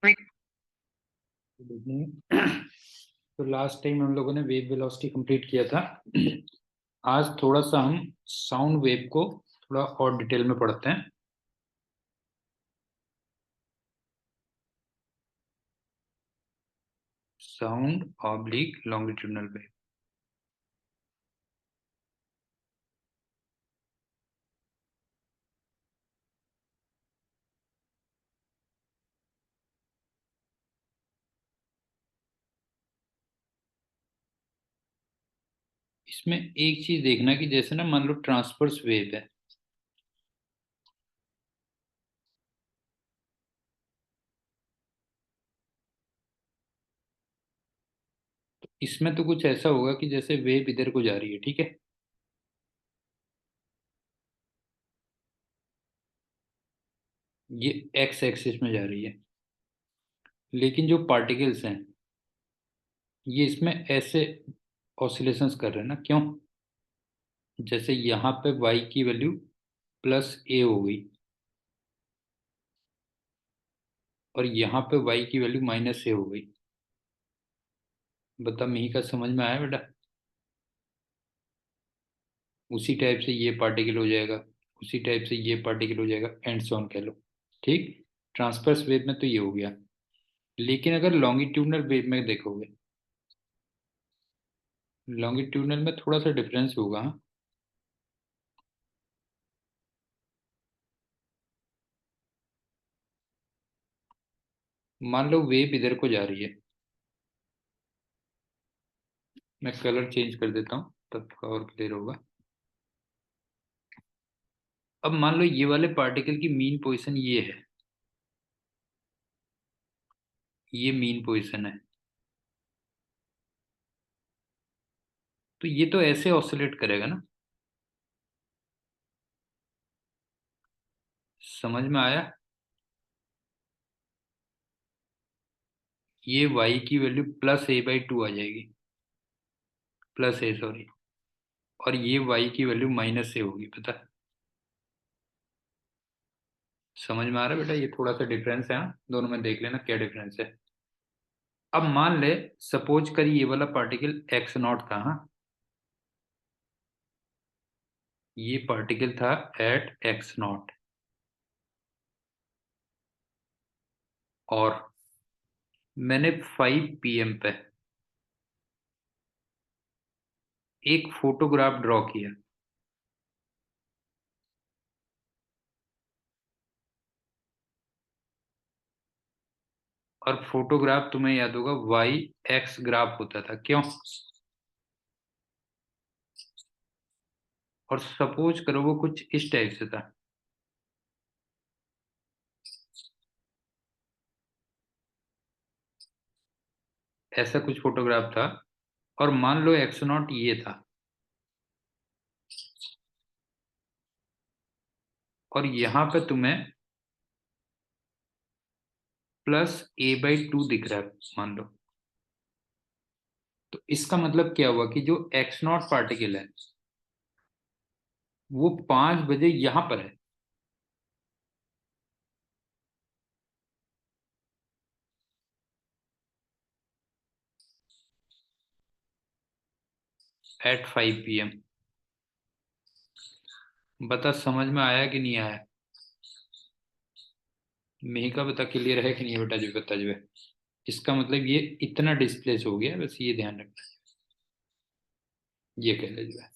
तो last time हम लोगों ने वेव वेलोसिटी कंप्लीट किया था। आज थोड़ा सा हम साउंड वेव को थोड़ा और डिटेल में पढ़ते हैं। Sound oblique longitudinal wave. इसमें एक चीज देखना कि जैसे ना मान लो ट्रांसवर्स वेव है, इसमें तो कुछ ऐसा होगा कि जैसे वेव इधर को जा रही है, ठीक है। ये एक्स एक्सिस में जा रही है, लेकिन जो पार्टिकल्स हैं ये इसमें ऐसे ऑसिलेशंस कर रहे हैं ना, क्यों? जैसे यहाँ पे y की वैल्यू प्लस ए हो गई और यहाँ पे y की वैल्यू माइनस ए हो गई। बता मिही का समझ में आया बेटा? उसी टाइप से ये पार्टिकल हो जाएगा, उसी टाइप से ये पार्टिकल हो जाएगा, एंड सो ऑन कह लो। ठीक। ट्रांसवर्स वेव में तो ये हो गया, लेकिन अगर लॉन्गिट्यूडनल वेव में देखोगे, लॉन्गिट्यूडनल में थोड़ा सा डिफरेंस होगा। मान लो वेव इधर को जा रही है, मैं कलर चेंज कर देता हूँ तब थोड़ा और क्लियर होगा। अब मान लो ये वाले पार्टिकल की मीन पोजीशन ये है, ये मीन पोजीशन है, तो ये तो ऐसे ऑसिलेट करेगा ना। समझ में आया? ये y की value plus A by two आ जाएगी, प्लस ए सॉरी, और ये y की वैल्यू माइनस ए होगी, पता? समझ में आ रहा है बेटा? ये थोड़ा सा डिफरेंस है, हाँ? दोनों में देख लेना क्या डिफरेंस है। अब मान ले, सपोज करिए ये वाला पार्टिकल एक्स नॉट था, हाँ? ये पार्टिकल था एट एक्स नॉट, और मैंने 5 PM पे एक फोटोग्राफ ड्रॉ किया, और फोटोग्राफ तुम्हें याद होगा वाई एक्स ग्राफ होता था, क्यों? और सपोज करो वो कुछ इस टाइप से था, ऐसा कुछ फोटोग्राफ था, और मान लो एक्स नॉट ये था, और यहाँ पे तुम्हें प्लस ए बाई टू दिख रहा है, मान लो। तो इसका मतलब क्या हुआ कि जो एक्स नॉट पार्टिकल है वो 5 बजे यहां पर है, एट 5 PM। बता समझ में आया कि नहीं आया? मेहिका बता क्लियर है कि नहीं है बेटा? जो बता जो है, इसका मतलब ये इतना डिस्प्लेस हो गया, बस ये ध्यान रखना, ये कह ले जो है।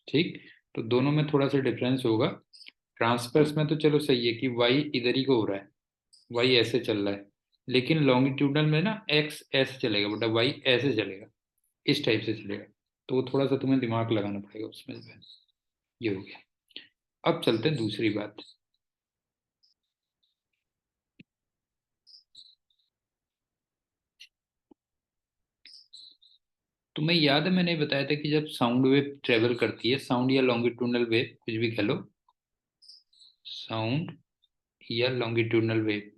ठीक। तो दोनों में थोड़ा सा डिफरेंस होगा। ट्रांसवर्स में तो चलो सही है कि वाई इधर ही को हो रहा है, वाई ऐसे चल रहा है, लेकिन लॉन्गिट्यूडनल में ना एक्स ऐसे चलेगा बेटा, वाई ऐसे चलेगा, इस टाइप से चलेगा। तो वो थोड़ा सा तुम्हें दिमाग लगाना पड़ेगा उसमें जो है। ये हो गया। अब चलते हैं दूसरी बात। तुम्हें याद है मैंने बताया था कि जब साउंड वेव ट्रेवल करती है, साउंड या लॉन्गिट्यूडनल वेव कुछ भी कह लो, साउंड या लॉन्गिट्यूडनल वेव,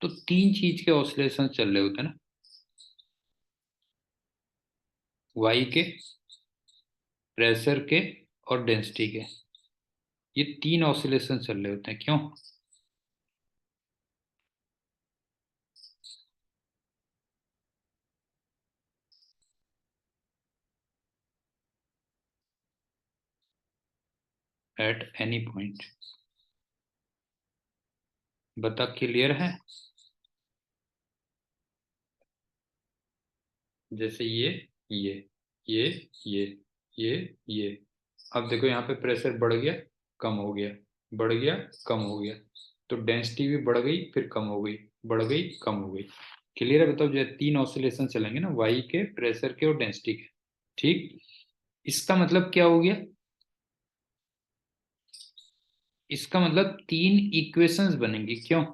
तो 3 चीज के ऑसिलेशन चल रहे होते हैं ना। वाई के, प्रेशर के, और डेंसिटी के, ये 3 ऑसिलेशन चल रहे होते हैं। क्यों? At any point. बता, क्लियर है? जैसे ये ये ये ये ये अब देखो यहाँ पे प्रेशर बढ़ गया, कम हो गया, बढ़ गया, कम हो गया, तो डेंसिटी भी बढ़ गई फिर कम हो गई, बढ़ गई, कम हो गई। क्लियर है? बताओ, जो 3 ऑसिलेशन चलेंगे ना, वाई के, प्रेशर के और डेंसिटी के। ठीक, इसका मतलब क्या हो गया? इसका मतलब 3 इक्वेशंस बनेंगी। क्यों?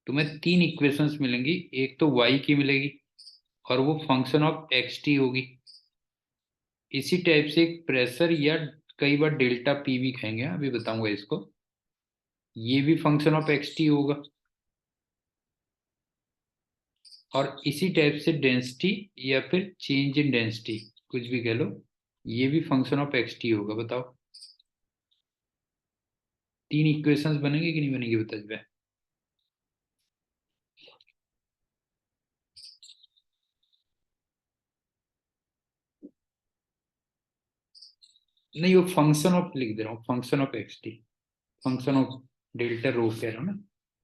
तुम्हें 3 इक्वेशंस मिलेंगी। एक तो वाई की मिलेगी और वो फंक्शन ऑफ एक्स टी होगी। इसी टाइप से एक प्रेशर, या कई बार डेल्टा पी भी कहेंगे, अभी बताऊंगा इसको, ये भी फंक्शन ऑफ एक्स टी होगा। और इसी टाइप से डेंसिटी या फिर चेंज इन डेंसिटी, कुछ भी कह लो, ये भी फंक्शन ऑफ एक्स टी होगा। बताओ, 3 इक्वेशंस बनेंगे कि नहीं बनेंगे? बता दे। नहीं, वो फंक्शन ऑफ लिख दे रहा हूँ, function of x T, function of delta rho कह रहा हूँ ना,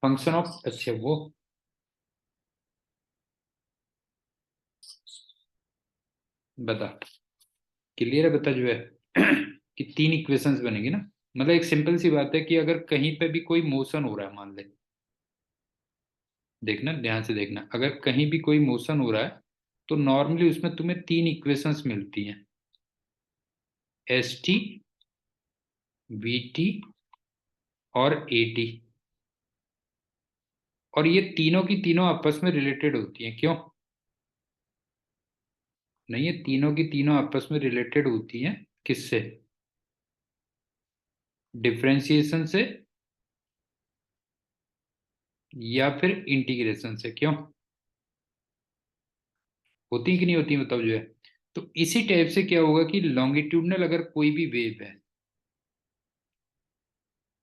फंक्शन ऑफ, अच्छा वो, बता, क्लियर है? बता जो है कि 3 इक्वेशंस बनेंगी ना। मतलब एक सिंपल सी बात है कि अगर कहीं पे भी कोई मोशन हो रहा है, मान ले, देखना ध्यान से देखना, अगर कहीं भी कोई मोशन हो रहा है तो नॉर्मली उसमें तुम्हें 3 इक्वेशंस मिलती हैं, एस टी, वी टी और ए टी। और ये तीनों की तीनों आपस में रिलेटेड होती हैं। क्यों? नहीं, ये तीनों की तीनों आपस में रिलेटेड होती हैं। किससे? डिफरेंशिएशन से या फिर इंटीग्रेशन से। क्यों? होती कि नहीं होती, मतलब जो है। तो इसी टाइप से क्या होगा कि लॉन्गिट्यूडनल अगर कोई भी वेव है,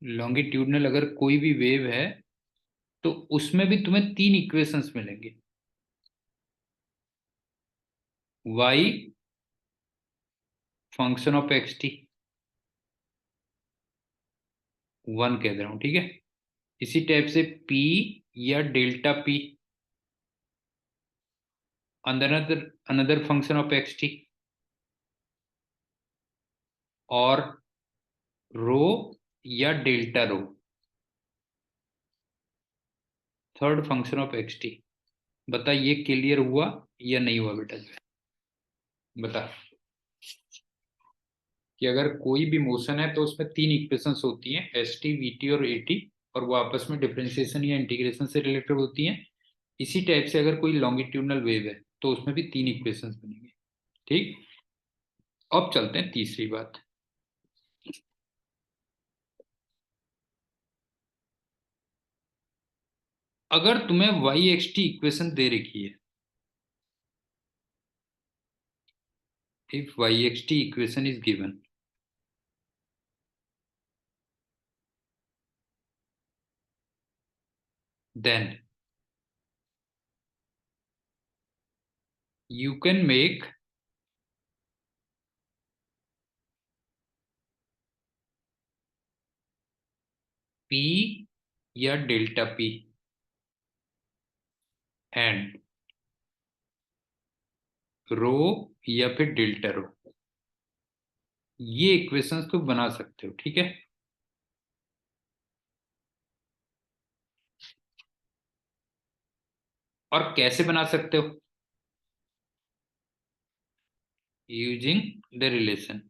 लॉन्गिट्यूडनल अगर कोई भी वेव है, तो उसमें भी तुम्हें 3 इक्वेशंस मिलेंगे। Y function of x t, 1 कह दे रहा हूं, ठीक है। इसी टाइप से पी या delta P, another another function of x T. और रो या delta row, third function of x T. बता, ये क्लियर हुआ या नहीं हुआ बेटा? बता कि अगर कोई भी मोशन है तो उसमें 3 इक्वेशंस होती हैं, एस टी, वी टी और ए टी, और वो आपस में डिफरेंशिएशन या इंटीग्रेशन से रिलेटेड होती हैं। इसी टाइप से अगर कोई लॉन्गिट्यूडनल वेव है तो उसमें भी 3 इक्वेशंस बनेंगे। ठीक, अब चलते हैं तीसरी बात। अगर तुम्हें वाई एक्स टी इक्वेशन दे रखी है, if y x T equation is given, then you can make P या डेल्टा P एंड रो या फिर डेल्टा रो, ये इक्वेशंस तो बना सकते हो। ठीक है, और कैसे बना सकते हो? Using the relation.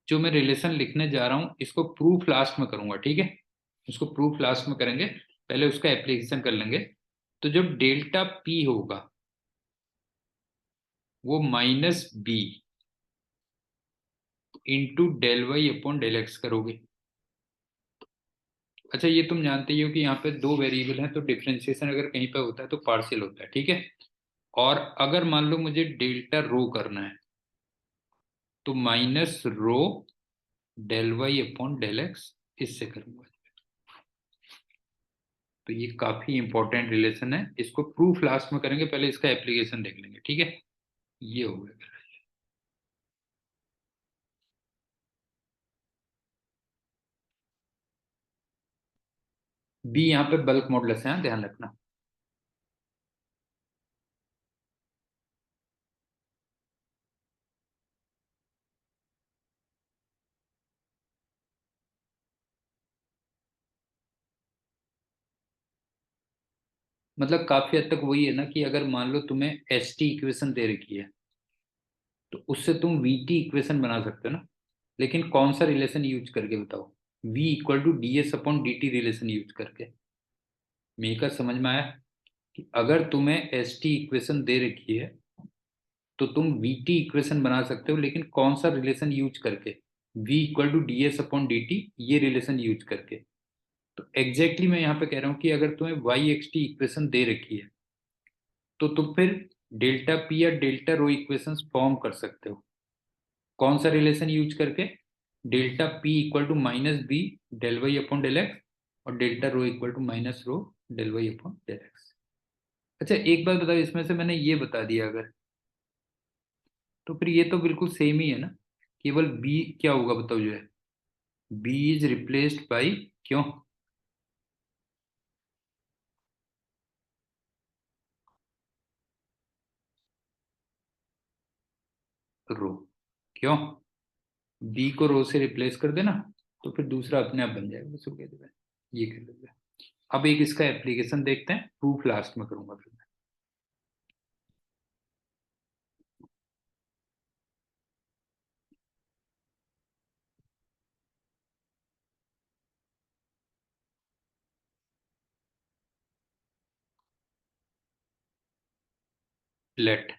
जो मैं रिलेशन लिखने जा रहा हूं इसको प्रूफ लास्ट में करूंगा, ठीक है। इसको प्रूफ लास्ट में करेंगे, पहले उसका एप्लीकेशन कर लेंगे। तो जो डेल्टा पी होगा वो minus B into del Y upon del x करोगे। अच्छा, ये तुम जानते ही हो कि यहाँ पे दो वेरिएबल हैं, तो डिफरेंशिएशन अगर कहीं पे होता है तो पार्शियल होता है, ठीक है। और अगर मान लो मुझे डेल्टा रो करना है, तो minus rho del Y upon del x इससे करूंगा। तो ये काफी इंपॉर्टेंट रिलेशन है, इसको प्रूफ लास्ट में करेंगे, पहले इसका एप्लीकेशन देख लेंगे, ठीक है। ये हो गया। बी यहाँ पे बल्क मॉडुलस है, ध्यान रखना। मतलब काफी हद तक वही है ना, कि अगर मान लो तुम्हें एस टी इक्वेशन दे रखी है, तो उससे तुम वी टी इक्वेशन बना सकते हो ना। लेकिन कौन सा रिलेशन यूज करके बताओ? V equal to d s upon d t relation use करके। मेरे समझ में आया कि अगर तुम्हें एस टी इक्वेशन दे रखी है, तो तुम वी टी इक्वेशन बना सकते हो, लेकिन कौन सा रिलेशन यूज करके? V equal to d s upon d t, ये रिलेशन यूज करके। तो एग्जैक्टली मैं यहाँ पे कह रहा हूँ कि अगर तुम्हें वाई एक्स टी इक्वेशन दे रखी है, तो तुम फिर डेल्टा पी या डेल्टा रो इक्वेशंस फॉर्म कर सकते हो। कौन सा रिलेशन यूज करके? Delta P equal to minus B del Y upon del X, और delta rho equal to minus rho del Y upon del X. अच्छा, एक बात बताओ, इसमें से मैंने ये बता दिया अगर, तो फिर ये तो बिल्कुल सेम ही है ना। केवल बी क्या होगा बताओ जो है, बी इज रिप्लेस्ड बाई, क्यों? रो। क्यों? बी को रो से रिप्लेस कर देना, तो फिर दूसरा अपने आप बन जाएगा, बस हो गया दिया। ये कर लेते हैं। अब एक इसका एप्लीकेशन देखते हैं, प्रूफ लास्ट में करूंगा फिर मैं। Let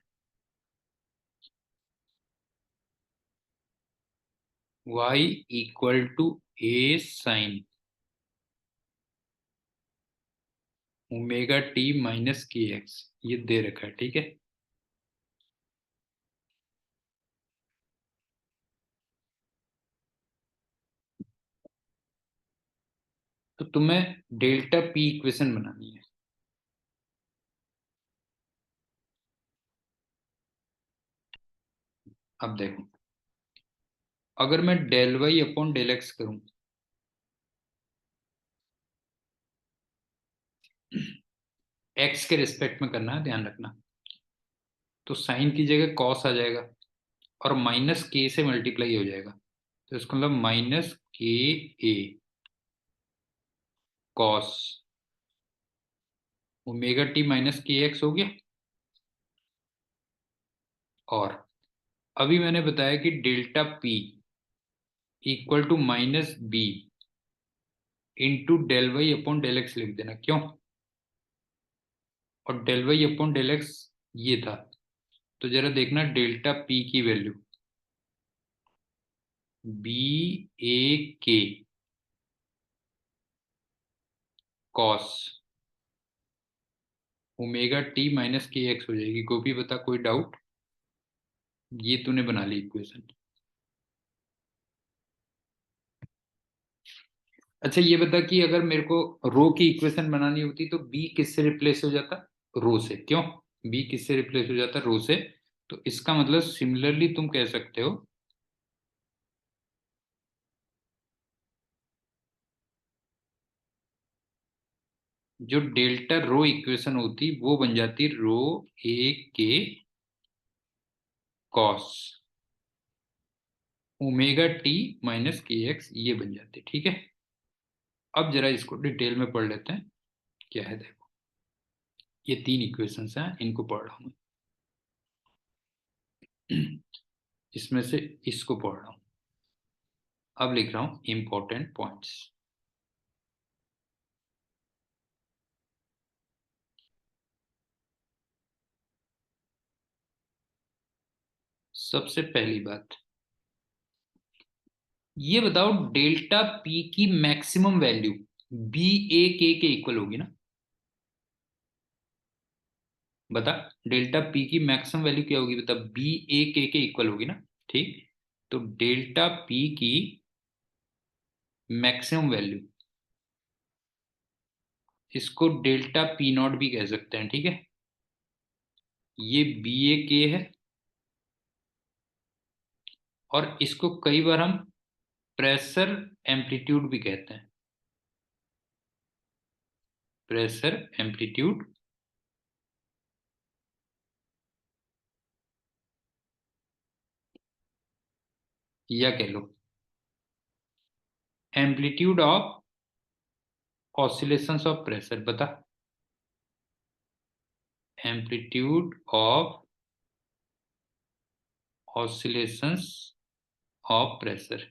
y equal to a sine omega t minus k x, ये दे रखा है, ठीक है। तो तुम्हें डेल्टा पी इक्वेशन बनानी है। अब देखो, अगर मैं del Y upon del x करूं, एक्स के रिस्पेक्ट में करना है, ध्यान रखना। तो साइन की जगह कॉस आ जाएगा, और माइनस के से मल्टीप्लाई हो जाएगा। तो इसका मतलब minus k a cos omega t minus k x हो गया। और अभी मैंने बताया कि delta P equal to minus B into del Y upon del x लिख देना, क्यों? और del Y upon del x ये था। तो जरा देखना डेल्टा पी की value, b a k cos omega t minus k x हो जाएगी। गोपी बता, कोई डाउट? ये तूने बना ली इक्वेशन। अच्छा, ये बता कि अगर मेरे को रो की इक्वेशन बनानी होती, तो बी किससे रिप्लेस हो जाता? रो से। क्यों? बी किससे रिप्लेस हो जाता? रो से। तो इसका मतलब सिमिलरली तुम कह सकते हो, जो डेल्टा रो इक्वेशन होती वो बन जाती रो ए k cos omega t minus k x, ये बन जाती, ठीक है। अब जरा इसको डिटेल में पढ़ लेते हैं, क्या है देखो। ये तीन इक्वेशंस हैं, इनको पढ़ रहा हूँ मैं। इसमें से इसको पढ़ रहा हूँ। अब लिख रहा हूँ इंपॉर्टेंट पॉइंट्स। सबसे पहली बात, ये बताओ डेल्टा पी की मैक्सिमम वैल्यू बी ए के इक्वल होगी ना। बता, डेल्टा पी की मैक्सिमम वैल्यू क्या होगी, बता, बी ए के इक्वल होगी ना। ठीक, तो डेल्टा पी की मैक्सिमम वैल्यू, इसको डेल्टा पी नॉट भी कह सकते हैं, ठीक है। ये बी ए के है, और इसको कई बार हम प्रेशर एम्पलीट्यूड भी कहते हैं। प्रेशर एम्पलीट्यूड या कह लो amplitude of oscillations of pressure. बता, amplitude of oscillations of pressure.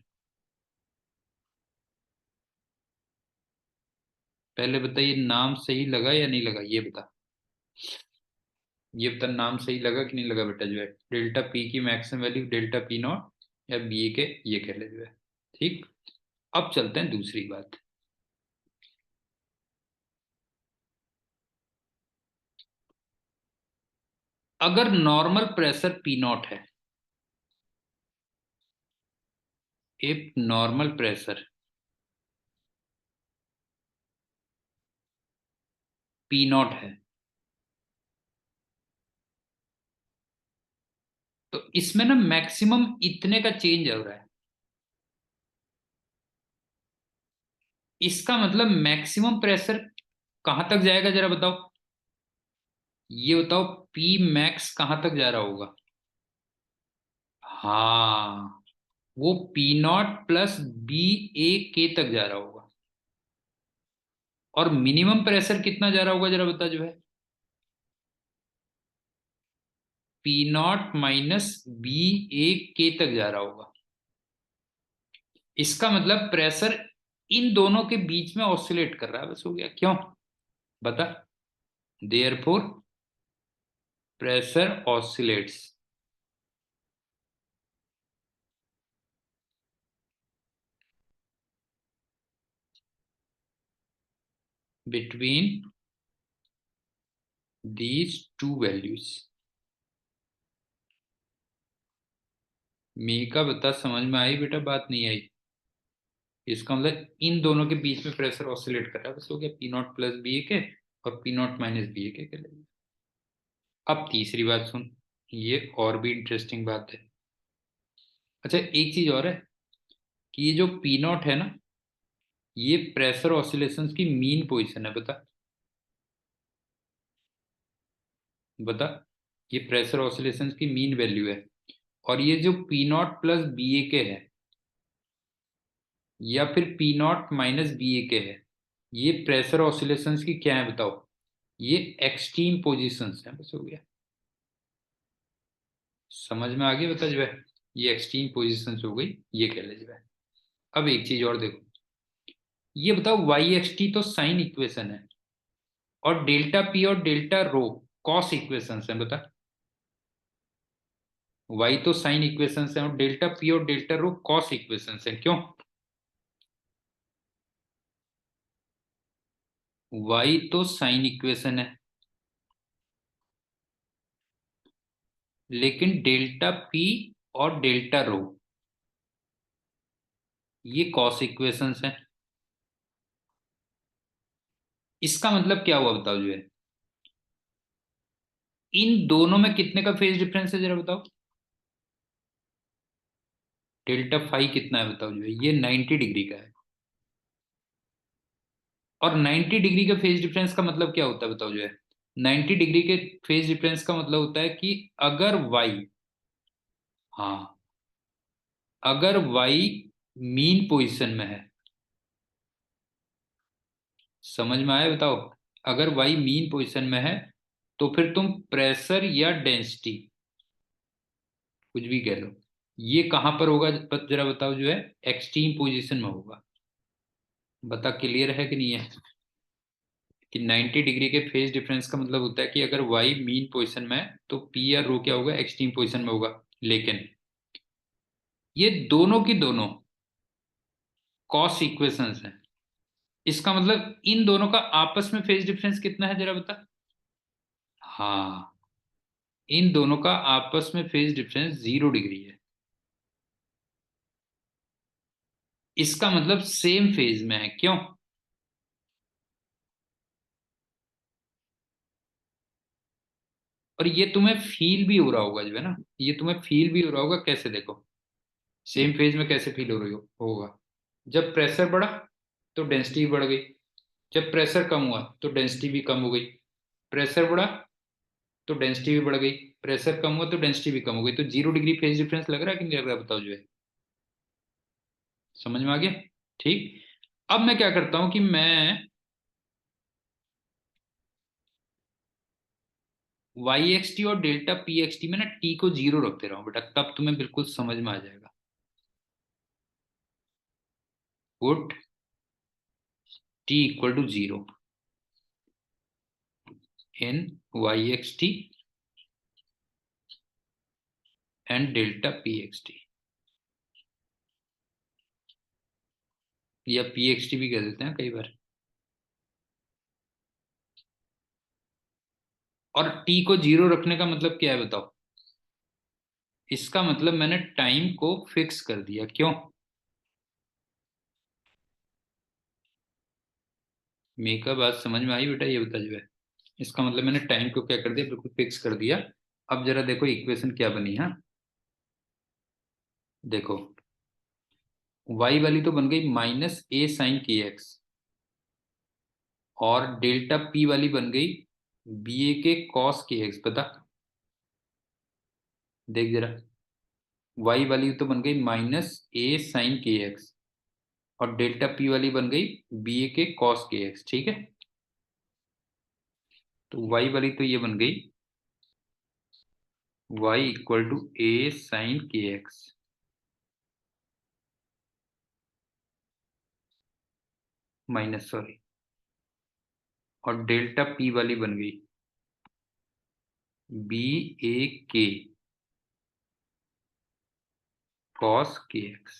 पहले बता, ये नाम सही लगा या नहीं लगा, ये बता। ये बता, नाम सही लगा कि नहीं लगा बेटा, जो है डेल्टा पी की maximum value delta P not या बी ए के, ये कह ले जो है। ठीक, अब चलते हैं दूसरी बात। अगर नॉर्मल प्रेशर पी नॉट है, एक नॉर्मल प्रेशर पी नॉट है, तो इसमें ना मैक्सिमम इतने का चेंज हो रहा है। इसका मतलब मैक्सिमम प्रेशर कहां तक जाएगा, जरा बताओ। ये बताओ, पी मैक्स कहां तक जा रहा होगा। हाँ, वो P not plus B a के तक जा रहा होगा। और मिनिमम प्रेशर कितना जा रहा होगा, जरा बता जो है। P not minus B a के तक जा रहा होगा। इसका मतलब प्रेशर इन दोनों के बीच में ऑसिलेट कर रहा है, बस हो गया। क्यों, बता। Therefore pressure oscillates between these two values। मी का बता, समझ में आई बेटा, बात नहीं आई। इसका मतलब इन दोनों के बीच में प्रेशर ऑसिलेट कर रहा है, बस हो गया। P not plus B a के और P not minus B a के लिए। अब तीसरी बात सुन, ये और भी इंटरेस्टिंग बात है। अच्छा, एक चीज और है कि ये जो पी नॉट है ना, ये प्रेशर ऑसिलेशंस की मीन पोजीशन है। बता, बता, ये प्रेशर ऑसिलेशंस की मीन वैल्यू है। और ये जो P not plus B a के है, या फिर P not minus B a के है, ये प्रेशर ऑसिलेशंस की क्या है बताओ। ये एक्सट्रीम पोजीशंस हैं, बस हो गया। समझ में आ गया, बता जो है। ये एक्सट्रीम पोजीशंस हो गई, ये कह ले जो है। अब एक चीज और देखो, ये बताओ वाई एक्स टी तो साइन इक्वेशन है, और डेल्टा पी और डेल्टा रो कॉस इक्वेशंस है। बता, वाई तो साइन इक्वेशंस है और डेल्टा पी और डेल्टा रो कॉस इक्वेशंस है। क्यों, वाई तो साइन इक्वेशन है, लेकिन डेल्टा पी और डेल्टा रो ये कॉस इक्वेशंस हैं। इसका मतलब क्या हुआ बताओ जो है। इन दोनों में कितने का फेज डिफरेंस है, जरा बताओ। डेल्टा फाइव कितना है बताओ जो है, ये 90 डिग्री का है। और 90 डिग्री का फेज डिफरेंस का मतलब क्या होता है बताओ जो है। 90 डिग्री के फेज डिफरेंस का मतलब होता है कि अगर वाई, हाँ, अगर वाई मीन पोजीशन में है, समझ में आया बताओ। अगर वाई मीन पोजीशन में है, तो फिर तुम प्रेशर या डेंसिटी कुछ भी कह लो, ये कहां पर होगा जरा बताओ जो है। एक्सट्रीम पोजीशन में होगा। बता, क्लियर है कि नहीं है। कि 90 डिग्री के फेज डिफरेंस का मतलब होता है कि अगर वाई मीन पोजीशन में है, तो पी या रो क्या होगा, एक्सट्रीम पोजीशन में होगा। लेकिन ये दोनों की दोनों कॉस इक्वेशंस हैं। इसका मतलब इन दोनों का आपस में फेज डिफरेंस कितना है जरा बता। हाँ, इन दोनों का आपस में फेज डिफरेंस 0 डिग्री है। इसका मतलब सेम फेज में है, क्यों? और ये तुम्हें फील भी हो रहा होगा जो है ना, ये तुम्हें फील भी हो रहा होगा, कैसे देखो, सेम फेज में कैसे फील हो रही होगा। जब प्रेशर बढ़ा तो डेंसिटी बढ़ गई, जब प्रेशर कम हुआ तो डेंसिटी भी कम हो गई, प्रेशर बढ़ा तो डेंसिटी भी बढ़ गई, प्रेशर कम हुआ तो डेंसिटी भी कम हो गई। तो 0 डिग्री फेज डिफरेंस लग रहा है कि नहीं लग रहा है, बताओ जो है। समझ में आ गया? ठीक। अब मैं क्या करता हूं कि मैं वाई एक्स टी और डेल्टा पी एक्स टी में ना टी को 0 रखते रहो बेटा, तब तुम्हें बिल्कुल समझ में आ जाएगा। Put t equal to 0 in y x t and delta P x T, या पी एक्स टी भी कह देते हैं कई बार। और टी को 0 रखने का मतलब क्या है बताओ? इसका मतलब मैंने टाइम को फिक्स कर दिया, क्यों? मेरे का बात समझ में आई बेटा, ये बता जो है। इसका मतलब मैंने टाइम को क्या कर दिया, बिल्कुल फिक्स कर दिया। अब जरा देखो इक्वेशन क्या बनी है। देखो, y वाली तो बन गई -a sin kx, और डेल्टा p वाली बन गई ba के cos kx। बता, देख जरा, y वाली तो बन गई -a sin kx, और डेल्टा p वाली बन गई ba के cos kx, ठीक है। तो y वाली तो ये बन गई y equal to a sin kx minus, sorry, और डेल्टा p वाली बन गई बी ए के कॉस के एक्स।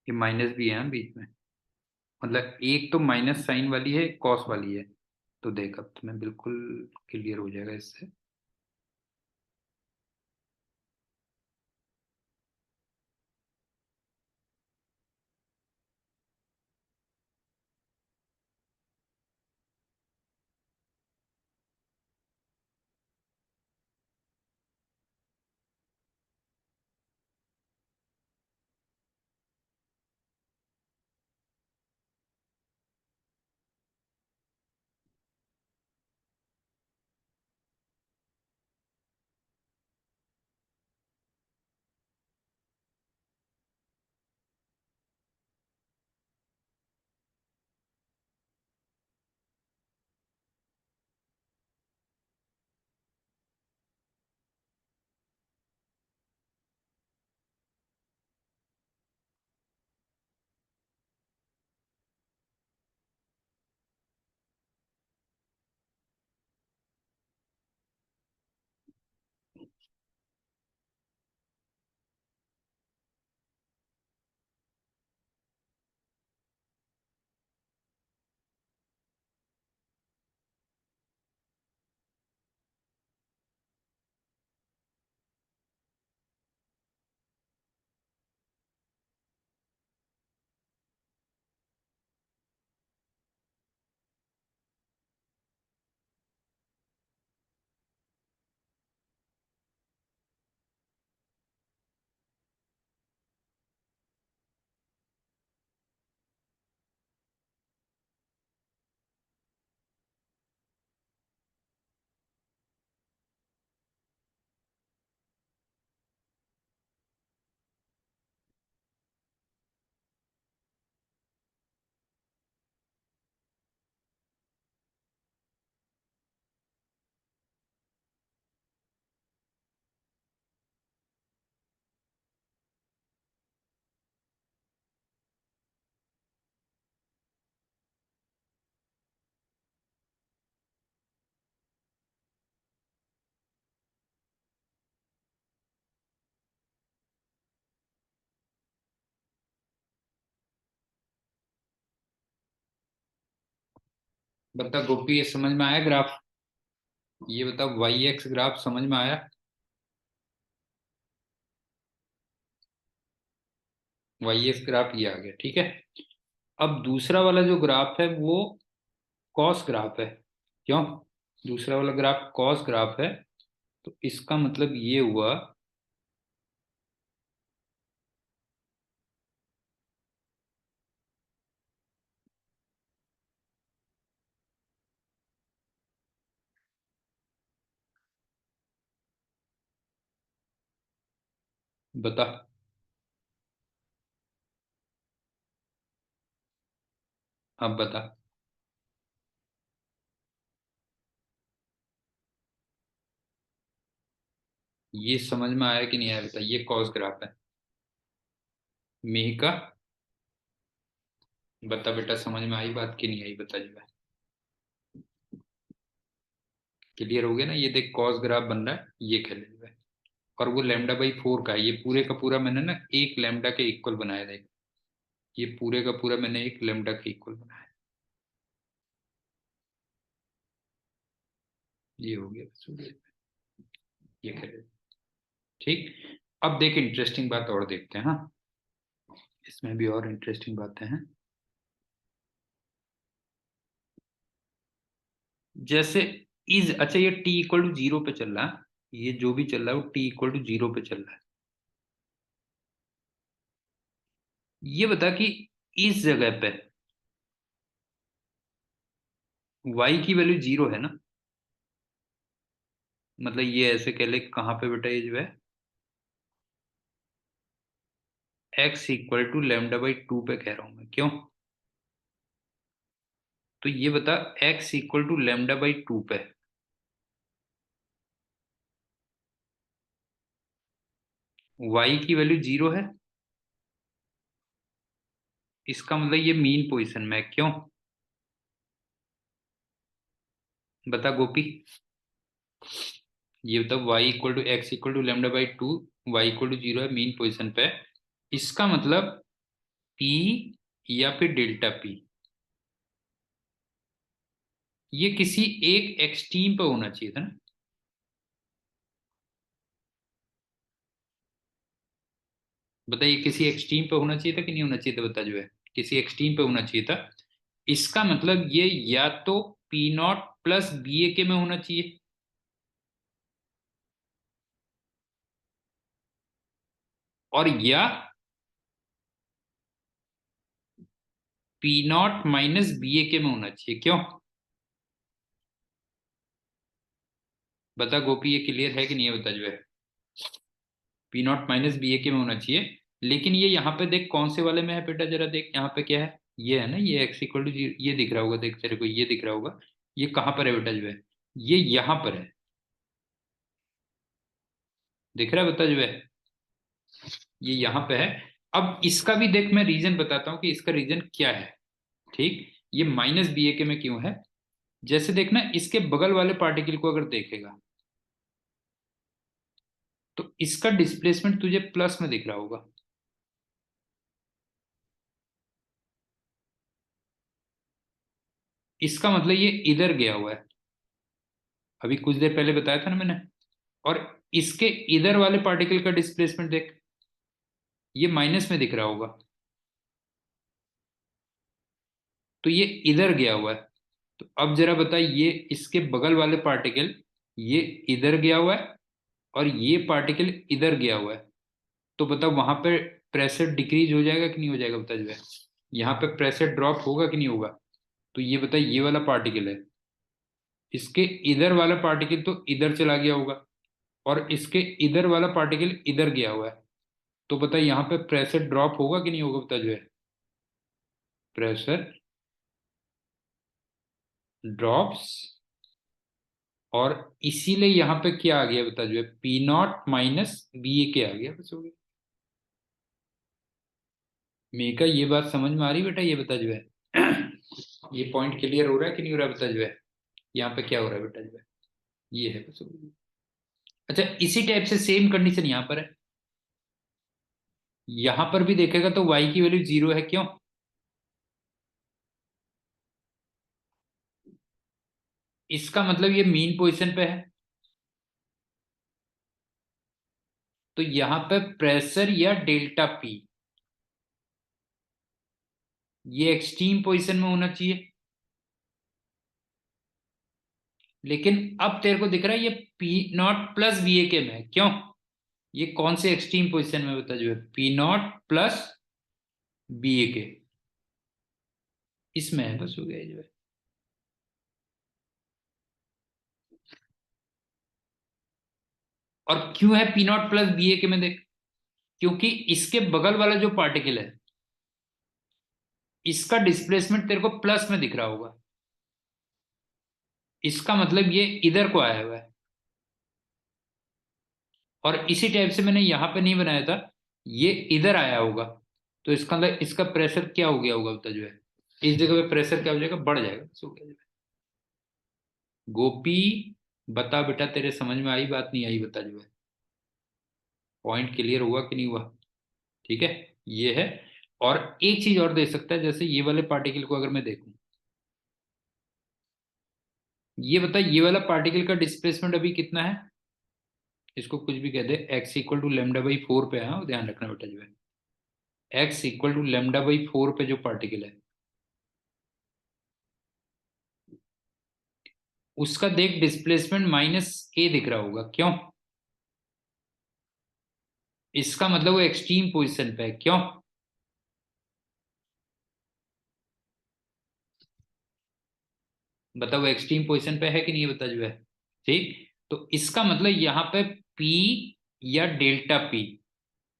ये माइनस भी है हाँ बीच में, मतलब एक तो माइनस साइन वाली है, कॉस वाली है। तो देख अब तुम्हें बिल्कुल क्लियर हो जाएगा इससे। बता गोपी, ये समझ में आया ग्राफ? ये बता, वाई एक्स ग्राफ समझ में आया? वाई एक्स ग्राफ ये आ गया, ठीक है। अब दूसरा वाला जो ग्राफ है वो कॉस ग्राफ है। क्यों? दूसरा वाला ग्राफ कॉस ग्राफ है, तो इसका मतलब ये हुआ। बता। अब बता। ये समझ में आया कि नहीं आया? बता, ये कॉस ग्राफ है। मेहिका, बता बेटा, समझ में आई बात कि नहीं आई? बता जो है। क्लियर हो गया ना? ये देख, कॉस ग्राफ बन रहा है, ये कह ले। और वो λ/4 का है। ये पूरे का पूरा मैंने ना एक लैम्डा के इक्वल बनाया था। ये पूरे का पूरा मैंने एक लैम्डा के इक्वल बनाया। ये हो गया, बस हो गया। ये कह ले। ठीक। अब देख, इंटरेस्टिंग बात और देखते हैं। हाँ, इसमें भी और इंटरेस्टिंग बातें हैं। जैसे इज, अच्छा, ये t = 0 पे चल रहा है। ये जो भी चल रहा है वो t = 0 पे चल रहा है। ये बता कि इस जगह पे y की वैल्यू 0 है ना? मतलब ये ऐसे कह ले, कहाँ पे बेटा ये जो है x = λ/2 पे कह रहा हूं मैं। क्यों? तो ये बता, x = λ/2 पे y की वैल्यू 0 है। इसका मतलब ये मीन पोजीशन में है। क्यों? बता गोपी। ये बता, x = λ/2, y = 0 है, मीन पोजीशन पे है। इसका मतलब p या फिर डेल्टा p, ये किसी एक एक्सट्रीम पे होना चाहिए था ना? बता, ये किसी एक्सट्रीम पे होना चाहिए था कि नहीं होना चाहिए था? बता जो है, किसी एक्सट्रीम पे होना चाहिए था। इसका मतलब ये या तो P0 + BAK में होना चाहिए, और या P0 - BAK में होना चाहिए। क्यों? बता गोपी, ये क्लियर है कि नहीं है? बता जो है, P0 - BAK में होना चाहिए। लेकिन ये यहाँ पे देख, कौन से वाले में है बेटा? जरा देख यहाँ पे क्या है। ये है ना, ये x = 0, ये दिख रहा होगा, देख तेरे को ये दिख रहा होगा। ये कहाँ पर है बेटा जो है? ये यहाँ पर है। दिख रहा है? बता जो है, ये यहाँ पे है। अब इसका भी देख, मैं रीजन बताता हूँ कि इसका रीजन क्या है। ठीक। ये -BAK में क्यों है? जैसे देखना, इसके बगल वाले पार्टिकल को अगर देखेगा तो इसका डिस्प्लेसमेंट तुझे प्लस में दिख रहा होगा। इसका मतलब ये इधर गया हुआ है। अभी कुछ देर पहले बताया था ना मैंने। और इसके इधर वाले पार्टिकल का डिस्प्लेसमेंट देख, ये माइनस में दिख रहा होगा। तो ये इधर गया हुआ है। तो अब जरा बता, ये इसके बगल वाले पार्टिकल, ये इधर गया हुआ है, और ये पार्टिकल इधर गया हुआ है। तो बता, वहां पे प्रेशर डिक्रीज हो जाएगा कि नहीं हो जाएगा? बता जो है, यहाँ पे प्रेशर ड्रॉप होगा कि नहीं होगा? तो ये बता, ये वाला पार्टिकल है, इसके इधर वाला पार्टिकल तो इधर चला गया होगा, और इसके इधर वाला पार्टिकल इधर गया हुआ है। तो बता, यहाँ पे प्रेशर ड्रॉप होगा कि नहीं होगा? बता जो है, प्रेशर ड्रॉप्स। और इसीलिए यहाँ पे क्या आ गया? बता जो है, P0 - BAK आ गया, बस हो गया। मेका, ये बात समझ में आ रही बेटा? ये बता जो है, ये पॉइंट क्लियर हो रहा है कि नहीं हो रहा है? बता जो है, यहाँ पे क्या हो रहा है बेटा जो है, ये है, बस हो गया। अच्छा, इसी टाइप से सेम कंडीशन यहाँ पर है। यहाँ पर भी देखेगा तो y की वैल्यू 0 है। क्यों? इसका मतलब ये मीन पोजीशन पे है, तो यहां पे प्रेशर या डेल्टा पी ये एक्सट्रीम पोजीशन में होना चाहिए। लेकिन अब तेरे को दिख रहा है ये P not plus B a के में है। क्यों? ये कौन से एक्सट्रीम पोजीशन में बता, जो है P not plus B a के, इसमें है, बस हो गया जो है। और क्यों है P not plus B a के में, देख, क्योंकि इसके बगल वाला जो पार्टिकल है इसका डिस्प्लेसमेंट तेरे को प्लस में दिख रहा होगा, इसका मतलब ये इधर को आया हुआ है। और इसी टाइप से मैंने यहां पे नहीं बनाया था, ये इधर आया होगा, तो इसका मतलब इसका प्रेशर क्या हो गया होगा बता, जो है इस जगह पे प्रेशर क्या हो जाएगा, बढ़ जाएगा, बस हो गया जो है। गोपी, बता बेटा, तेरे समझ में आई बात, नहीं आई बता जो है, पॉइंट क्लियर हुआ कि नहीं हुआ? ठीक है, ये है। और एक चीज और दे सकता है, जैसे ये वाले पार्टिकल को अगर मैं देखूं, ये बता ये वाला पार्टिकल का डिस्प्लेसमेंट अभी कितना है, इसको कुछ भी कह दे, X equal to lambda by four पे है, हाँ, ध्यान रखना बेटा जो है, X equal to lambda by four पे जो पार्टिकल है उसका देख डिस्प्लेसमेंट माइनस ए दिख रहा होगा। क्यों? इसका मतलब वो एक्सट्रीम पोजिशन पे है। क्यों? बताओ एक्सट्रीम पोजिशन पे है कि नहीं, बता जो है। ठीक, तो इसका मतलब यहाँ पे P या डेल्टा P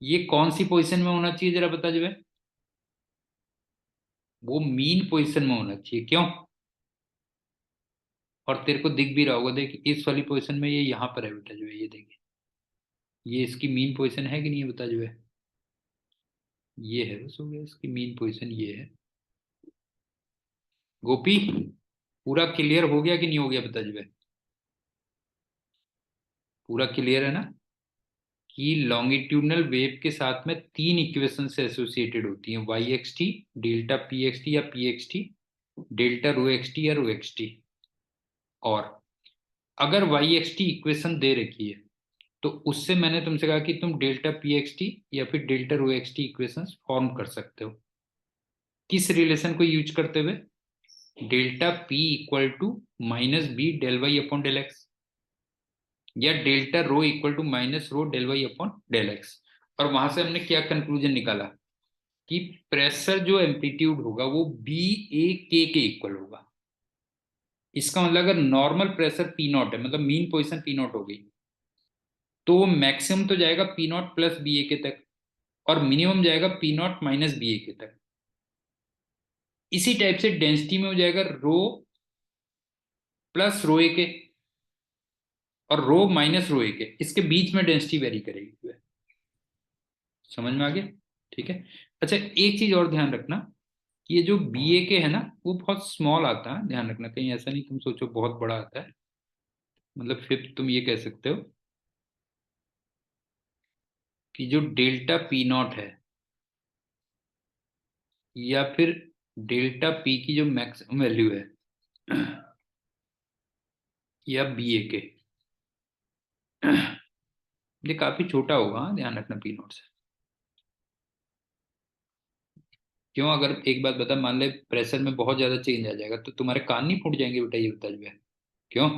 ये कौन सी पोजीशन में होना चाहिए, जरा बता जो है, वो मीन पोजीशन में होना चाहिए। क्यों? और तेरे को दिख भी रहा होगा, देख इस वाली पोजीशन में ये यहाँ पर है बेटा जो है, ये देखिए, ये इसकी मीन पोजीशन है कि नहीं, बता जो है, ये है, बस हो गया, इसकी मीन पोजीशन ये है। गोपी, पूरा क्लियर हो गया कि नहीं हो गया, बता जो है, पूरा क्लियर है ना, कि लॉन्गिट्यूडनल वेव के साथ में तीन इक्वेशन से एसोसिएटेड होती हैं, Y x T, delta P x T या P x T, delta rho X T या रो एक्स टी। और अगर वाई एक्स टी इक्वेशन दे रखी है तो उससे मैंने तुमसे कहा कि तुम डेल्टा पी एक्स टी या फिर delta rho X T equation form कर सकते हो, किस रिलेशन को यूज करते हुए, delta P equal to minus B del Y upon del X, या delta rho equal to minus rho del Y upon del X. और वहां से हमने क्या कंक्लूजन निकाला, कि प्रेशर जो एम्पलीट्यूड होगा वो बी ए के इक्वल होगा। इसका मतलब अगर नॉर्मल प्रेशर पी नॉट है, मतलब मीन पोजीशन पी नॉट हो गई, तो वो मैक्सिमम तो जाएगा P not plus B a के तक, और मिनिमम जाएगा P not minus B a के तक। इसी टाइप से डेंसिटी में हो जाएगा रो प्लस रो ए के, और रो माइनस रो ए के, इसके बीच में डेंसिटी वेरी करेगी। समझ में आ गया? ठीक है। अच्छा, एक चीज और ध्यान रखना, कि ये जो बी ए के है ना, वो बहुत स्मॉल आता है, ध्यान रखना, कहीं ऐसा नहीं तुम सोचो बहुत बड़ा आता है, मतलब फिफ्थ तुम ये कह सकते हो, कि जो डेल्टा पी नॉट है या फिर डेल्टा पी की जो मैक्सिमम वैल्यू है या बी ए के, ये काफी छोटा होगा, हाँ, ध्यान रखना पी नॉट से। क्यों? अगर एक बात बता, मान ले प्रेशर में बहुत ज्यादा चेंज आ जाएगा तो तुम्हारे कान नहीं फूट जाएंगे बेटा, ये बता जो है। क्यों?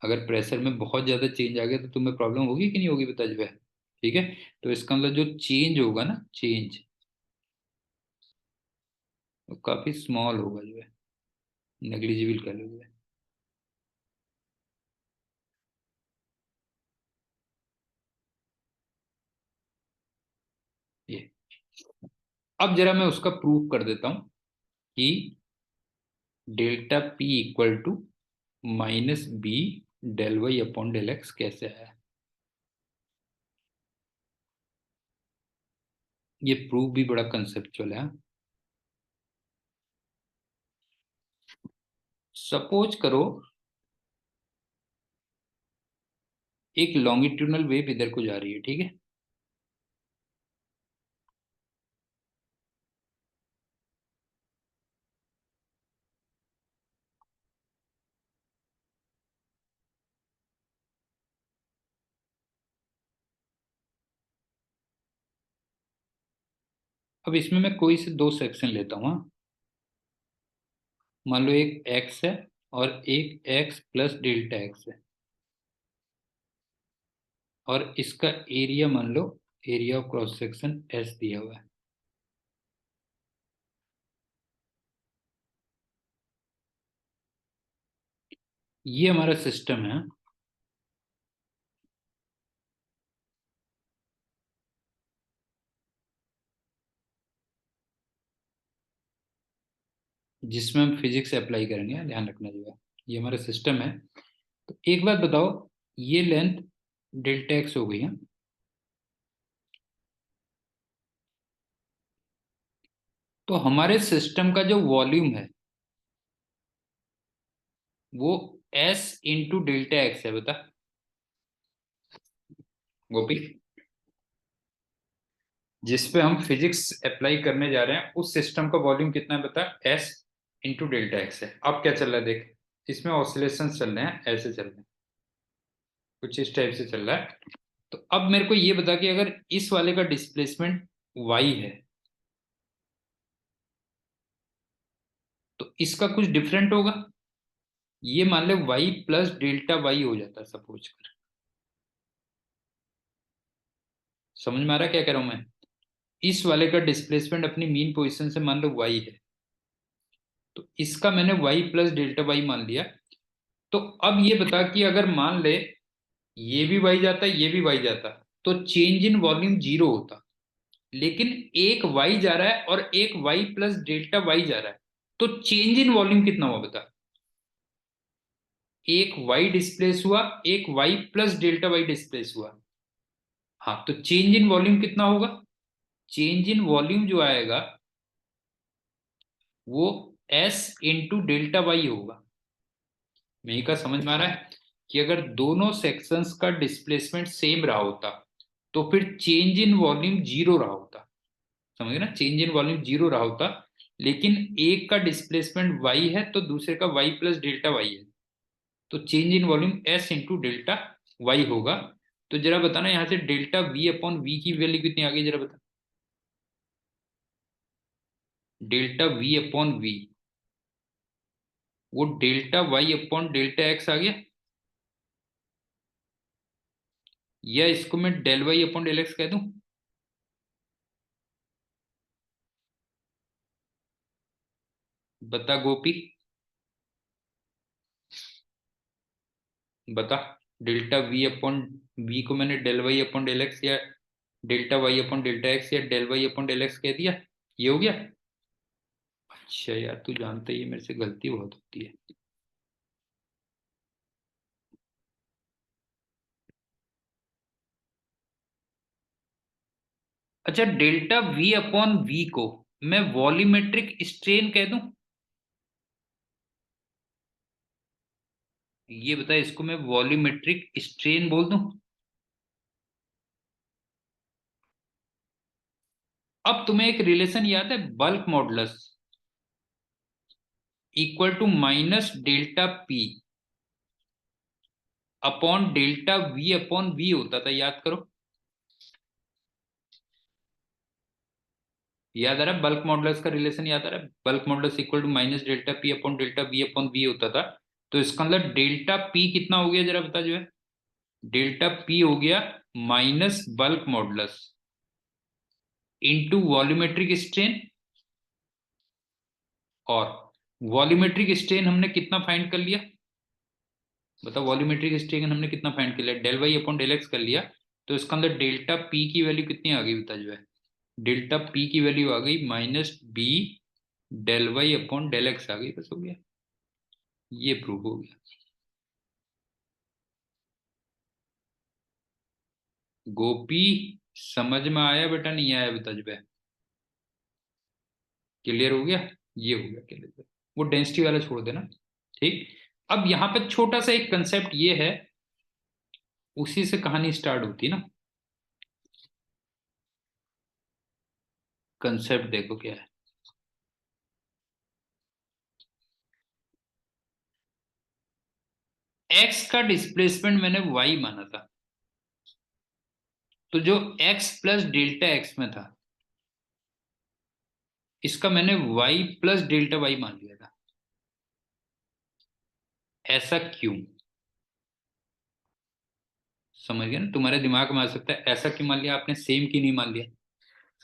अगर प्रेशर में बहुत ज्यादा चेंज आ गया तो तुम्हें प्रॉब्लम होगी कि नहीं होगी, बता जो है। ठीक है, तो इसका मतलब जो चेंज होगा ना, चेंज वो काफी स्मॉल होगा जो है, नेग्लिजिबल कह लो जो है। ये, अब जरा मैं उसका प्रूफ कर देता हूं, कि delta P equal to minus B del Y upon del x कैसे आया। ये प्रूफ भी बड़ा कंसेप्चुअल है। सपोज करो एक लॉन्गिट्यूडनल वेव इधर को जा रही है, ठीक है, अब इसमें मैं कोई से दो सेक्शन लेता हूँ, हाँ। मान लो एक x है और एक x प्लस डेल्टा x है, और इसका एरिया मान लो, area of cross section s दिया हुआ है। ये हमारा सिस्टम है, जिसमें हम फिजिक्स अप्लाई करेंगे, ध्यान रखना जो है। ये हमारा सिस्टम है। तो एक बात बताओ, ये लेंथ डेल्टा एक्स हो गई है, तो हमारे सिस्टम का जो वॉल्यूम है वो s इंटू डेल्टा एक्स है, बता गोपी। जिस पे हम फिजिक्स अप्लाई करने जा रहे हैं उस सिस्टम का वॉल्यूम कितना है बता, s इंटू डेल्टा एक्स है। अब क्या चल रहा है देख, इसमें ऑसिलेशन चल रहे हैं, ऐसे चल रहे हैं, कुछ इस टाइप से चल रहा है। तो अब मेरे को ये बता कि अगर इस वाले का डिस्प्लेसमेंट y है तो इसका कुछ डिफरेंट होगा। ये मान ले y प्लस डेल्टा y हो जाता है सपोज कर। समझ में आ रहा है क्या कह रहा हूं मैं? इस वाले का डिस्प्लेसमेंट अपनी मीन पोजीशन से मान लो y है, तो इसका मैंने y प्लस डेल्टा y मान लिया। तो अब ये बता कि अगर मान ले ये भी y जाता ये भी y जाता, तो चेंज इन वॉल्यूम जीरो होता। लेकिन एक y जा रहा है और एक y प्लस डेल्टा y जा रहा है, तो चेंज इन वॉल्यूम कितना हुआ बता। एक y डिस्प्लेस हुआ, एक y plus delta y displace हुआ। हाँ, तो चेंज इन वॉल्यूम कितना होगा? चेंज इन वॉल्यूम जो आएगा वो s इंटू डेल्टा वाई होगा। मेरी का समझ में आ रहा है कि अगर दोनों सेक्शंस का डिस्प्लेसमेंट सेम रहा होता तो फिर चेंज इन वॉल्यूम जीरो रहा होता। समझ गए ना, चेंज इन वॉल्यूम जीरो रहा होता। लेकिन एक का डिस्प्लेसमेंट y है तो दूसरे का y प्लस डेल्टा y है, तो change in volume s into delta Y होगा। तो जरा बताना यहाँ से डेल्टा v अपॉन वी की वैल्यू कितनी आ गई, जरा बता। डेल्टा v अपॉन वी, वो delta y upon delta X आ गया, या इसको मैं del Y upon del X कह दूं। बता गोपी, बता। डेल्टा वी अपॉन वी को मैंने del Y upon del X या delta Y upon delta X या del Y upon del X कह दिया, ये हो गया। अच्छा यार, तू जानता ही है मेरे से गलती बहुत होती है। अच्छा, डेल्टा वी अपॉन वी को मैं वॉल्यूमेट्रिक स्ट्रेन कह दूं। ये बता, इसको मैं वॉल्यूमेट्रिक स्ट्रेन बोल दूं। अब तुम्हें एक रिलेशन याद है, bulk modulus equal to minus delta p upon delta v upon v होता था, याद करो। याद आ रहा है बल्क मॉडुलस का रिलेशन, याद आ रहा है bulk modulus equal to minus delta p upon v होता था। तो इसका मतलब डेल्टा पी कितना हो गया जरा बता जो है। डेल्टा पी हो गया minus bulk modulus into volumetric strain. और वॉल्यूमेट्रिक स्ट्रेन हमने कितना फाइंड कर लिया, बताओ। वॉल्यूमेट्रिक स्ट्रेन हमने कितना फाइंड कर लिया, del Y upon del x कर लिया। तो इसका अंदर डेल्टा पी की वैल्यू कितनी आ गई बता जो है। डेल्टा पी की वैल्यू आ गई minus B del Y upon del X आ गई, बस हो गया। ये प्रूव हो गया। गोपी, समझ में आया बेटा नहीं आया बता जो है। क्लियर हो गया? ये हो गया क्लियर। वो डेंसिटी वाला छोड़ देना। ठीक। अब यहाँ पे छोटा सा एक कंसेप्ट ये है, उसी से कहानी स्टार्ट होती है ना। कंसेप्ट देखो क्या है। एक्स का डिस्प्लेसमेंट मैंने वाई माना था, तो जो एक्स प्लस डेल्टा एक्स में था इसका मैंने y प्लस डेल्टा y मान लिया था। ऐसा क्यों? समझ गया ना? तुम्हारे दिमाग में आ सकता है ऐसा क्यों मान लिया आपने, सेम क्यों नहीं मान लिया?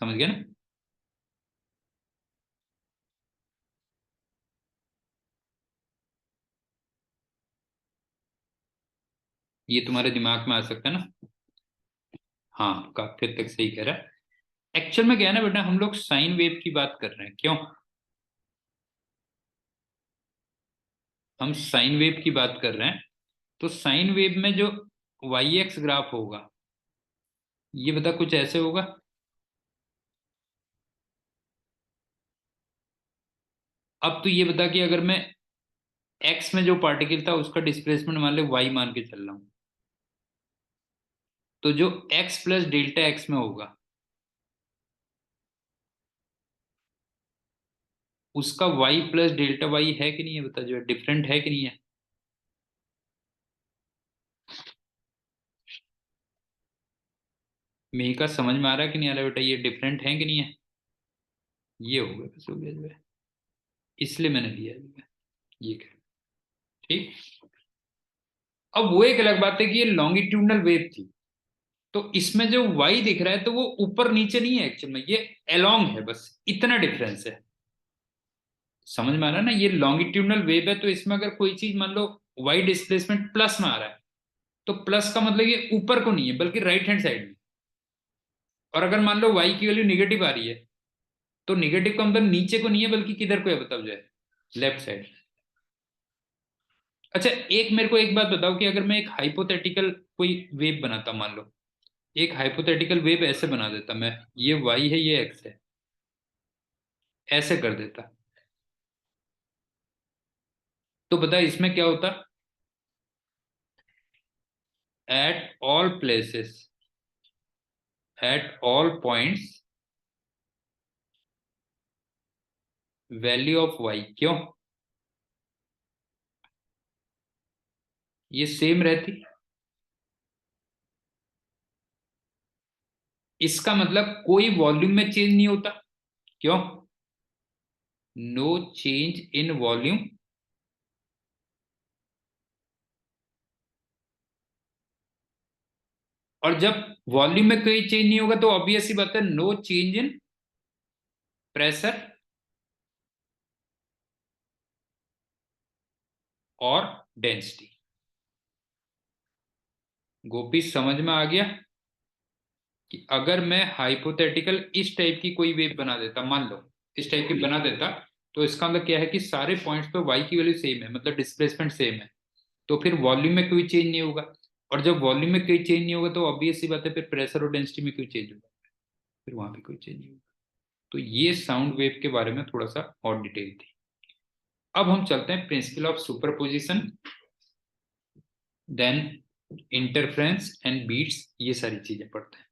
समझ गया ना? ये तुम्हारे दिमाग में आ सकता है ना? हाँ, काफी हद तक सही कह रहा है। एक्चुअल में क्या है ना बेटा, हम लोग साइन वेव की बात कर रहे हैं, क्यों? हम साइन वेव की बात कर रहे हैं। तो साइन वेव में जो वाई एक्स ग्राफ होगा, ये बता कुछ ऐसे होगा। अब तो ये बता कि अगर मैं एक्स में जो पार्टिकल था उसका डिस्प्लेसमेंट मान ले वाई मान के चल रहा हूं, तो जो एक्स प्लस डेल्टा एक्स में होगा, उसका वाई प्लस डेल्टा वाई है कि नहीं है, बता, जो है डिफरेंट है कि नहीं है? मेरी का समझ में आ रहा है कि नहीं आ रहा है बेटा, ये डिफरेंट है कि नहीं है? ये हो गया, बस हो गया जो है, इसलिए मैंने लिया जो है ये कह। ठीक। अब वो एक अलग बात है कि ये लॉन्गिट्यूडनल वेव थी, तो इसमें जो वाई दिख रहा है तो वो ऊपर नीचे नहीं है, एक्चुअल में ये अलोंग है, बस इतना डिफरेंस है। समझ में आ रहा है ना? ये लॉन्गिट्यूडनल वेव है, तो इसमें अगर कोई चीज मान लो वाई डिस्प्लेसमेंट प्लस में आ रहा है, तो प्लस का मतलब ये ऊपर को नहीं है बल्कि राइट हैंड साइड में। और अगर मान लो वाई की वैल्यू निगेटिव आ रही है, तो निगेटिव का मतलब नीचे को नहीं है बल्कि किधर को है, बताओ जो है, लेफ्ट साइड। अच्छा, एक मेरे को एक बात बताओ कि अगर मैं एक हाइपोथेटिकल कोई वेव बनाता, मान लो एक हाइपोथेटिकल वेव ऐसे बना देता मैं, ये वाई है ये एक्स है, ऐसे कर देता, तो बता इसमें क्या होता? At all places, at all points, value of y, क्यों? ये सेम रहती। इसका मतलब कोई वॉल्यूम में चेंज नहीं होता, क्यों? No change in volume. और जब वॉल्यूम में कोई चेंज नहीं होगा तो ऑब्वियस सी बात है, नो चेंज इन प्रेशर और डेंसिटी। गोपी समझ में आ गया कि अगर मैं हाइपोथेटिकल इस टाइप की कोई वेव बना देता, मान लो इस टाइप की बना देता, तो इसका मतलब क्या है कि सारे पॉइंट्स पे वाई की वैल्यू सेम है, मतलब डिस्प्लेसमेंट सेम है, तो फिर वॉल्यूम में कोई चेंज नहीं होगा। और जब वॉल्यूम में कोई चेंज नहीं होगा तो ऑब्वियस सी बात है फिर प्रेशर और डेंसिटी में कोई चेंज होगा, फिर वहां पे कोई चेंज नहीं होगा। तो ये साउंड वेव के बारे में थोड़ा सा और डिटेल थी। अब हम चलते हैं principle of superposition, then interference and beats, ये सारी चीजें पढ़ते हैं।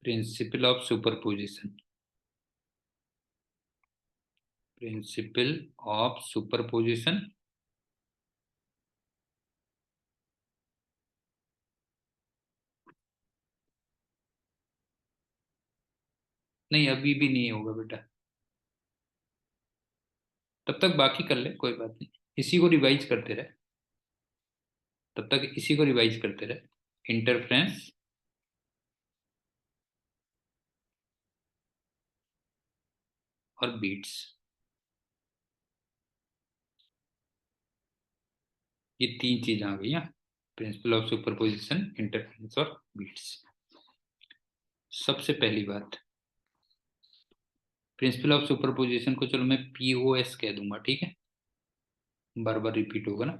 Principle of superposition, principle of superposition. नहीं, अभी भी नहीं होगा बेटा, तब तक बाकी कर ले, कोई बात नहीं, इसी को रिवाइज करते रहे, तब तक इसी को रिवाइज करते रहे। इंटरफ्रेंस और बीट्स, ये तीन चीज आ गई। प्रिंसिपल ऑफ सुपरपोजिशन, इंटरफ्रेंस और बीट्स। सबसे पहली बात, प्रिंसिपल ऑफ सुपरपोजिशन को चलो मैं पीओएस कह दूंगा, ठीक है, बार बार रिपीट होगा ना।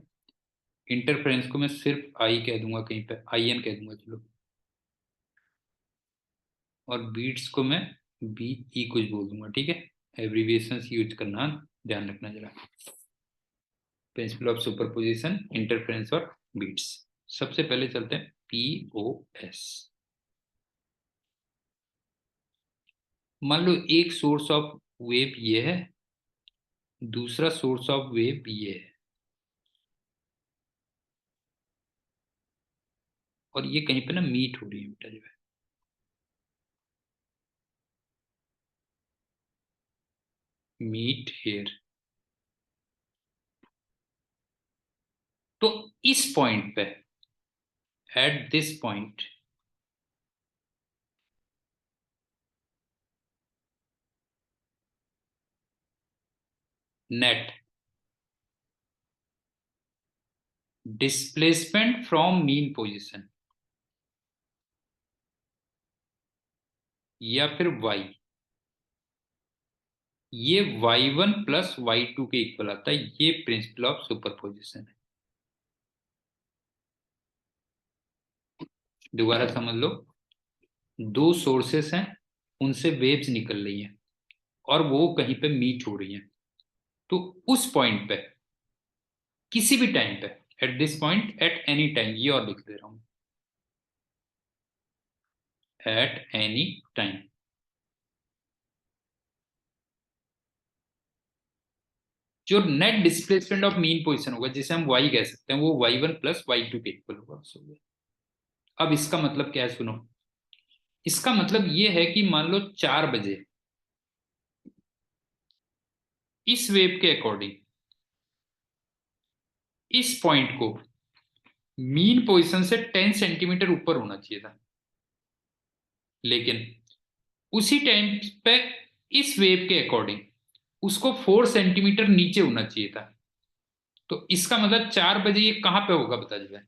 इंटरफ्रेंस को मैं सिर्फ आई कह दूंगा, कहीं पे आई एन कह दूंगा चलो। और बीट्स को मैं बी ई कुछ बोल दूंगा, ठीक है। एब्रीविएशंस यूज करना, ध्यान रखना जरा। प्रिंसिपल ऑफ सुपरपोजिशन, इंटरफ्रेंस और बीट्स। सबसे पहले चलते हैं पीओएस। मान लो एक सोर्स ऑफ वेव ये है, दूसरा सोर्स ऑफ वेव ये है। और ये कहीं पे ना मीट हो रही है बेटा जो है, मीट हेयर। तो इस पॉइंट पे, at this point, net displacement from mean position या फिर वाई, ये y1 प्लस y2 के इक्वल आता है। ये प्रिंसिपल ऑफ सुपरपोजिशन है। दोबारा समझ लो, दो सोर्सेस हैं, उनसे वेव्स निकल रही हैं और वो कहीं पे मीट हो रही हैं। तो उस पॉइंट पे, किसी भी टाइम पे, at this point, at any time, ये और लिख दे रहा हूं, एट एनी टाइम, जो net displacement of mean position होगा, जिसे हम y कह सकते हैं, वो y1 प्लस y2 के इक्वल होगा, बस हो गया। अब इसका मतलब क्या है, सुनो। इसका मतलब ये है कि मान लो 4 बजे इस वेव के अकॉर्डिंग इस पॉइंट को मीन पोजीशन से 10 सेंटीमीटर ऊपर होना चाहिए था, लेकिन उसी टाइम पे इस वेव के अकॉर्डिंग उसको 4 सेंटीमीटर नीचे होना चाहिए था। तो इसका मतलब 4 बजे ये कहां पे होगा बता जाए,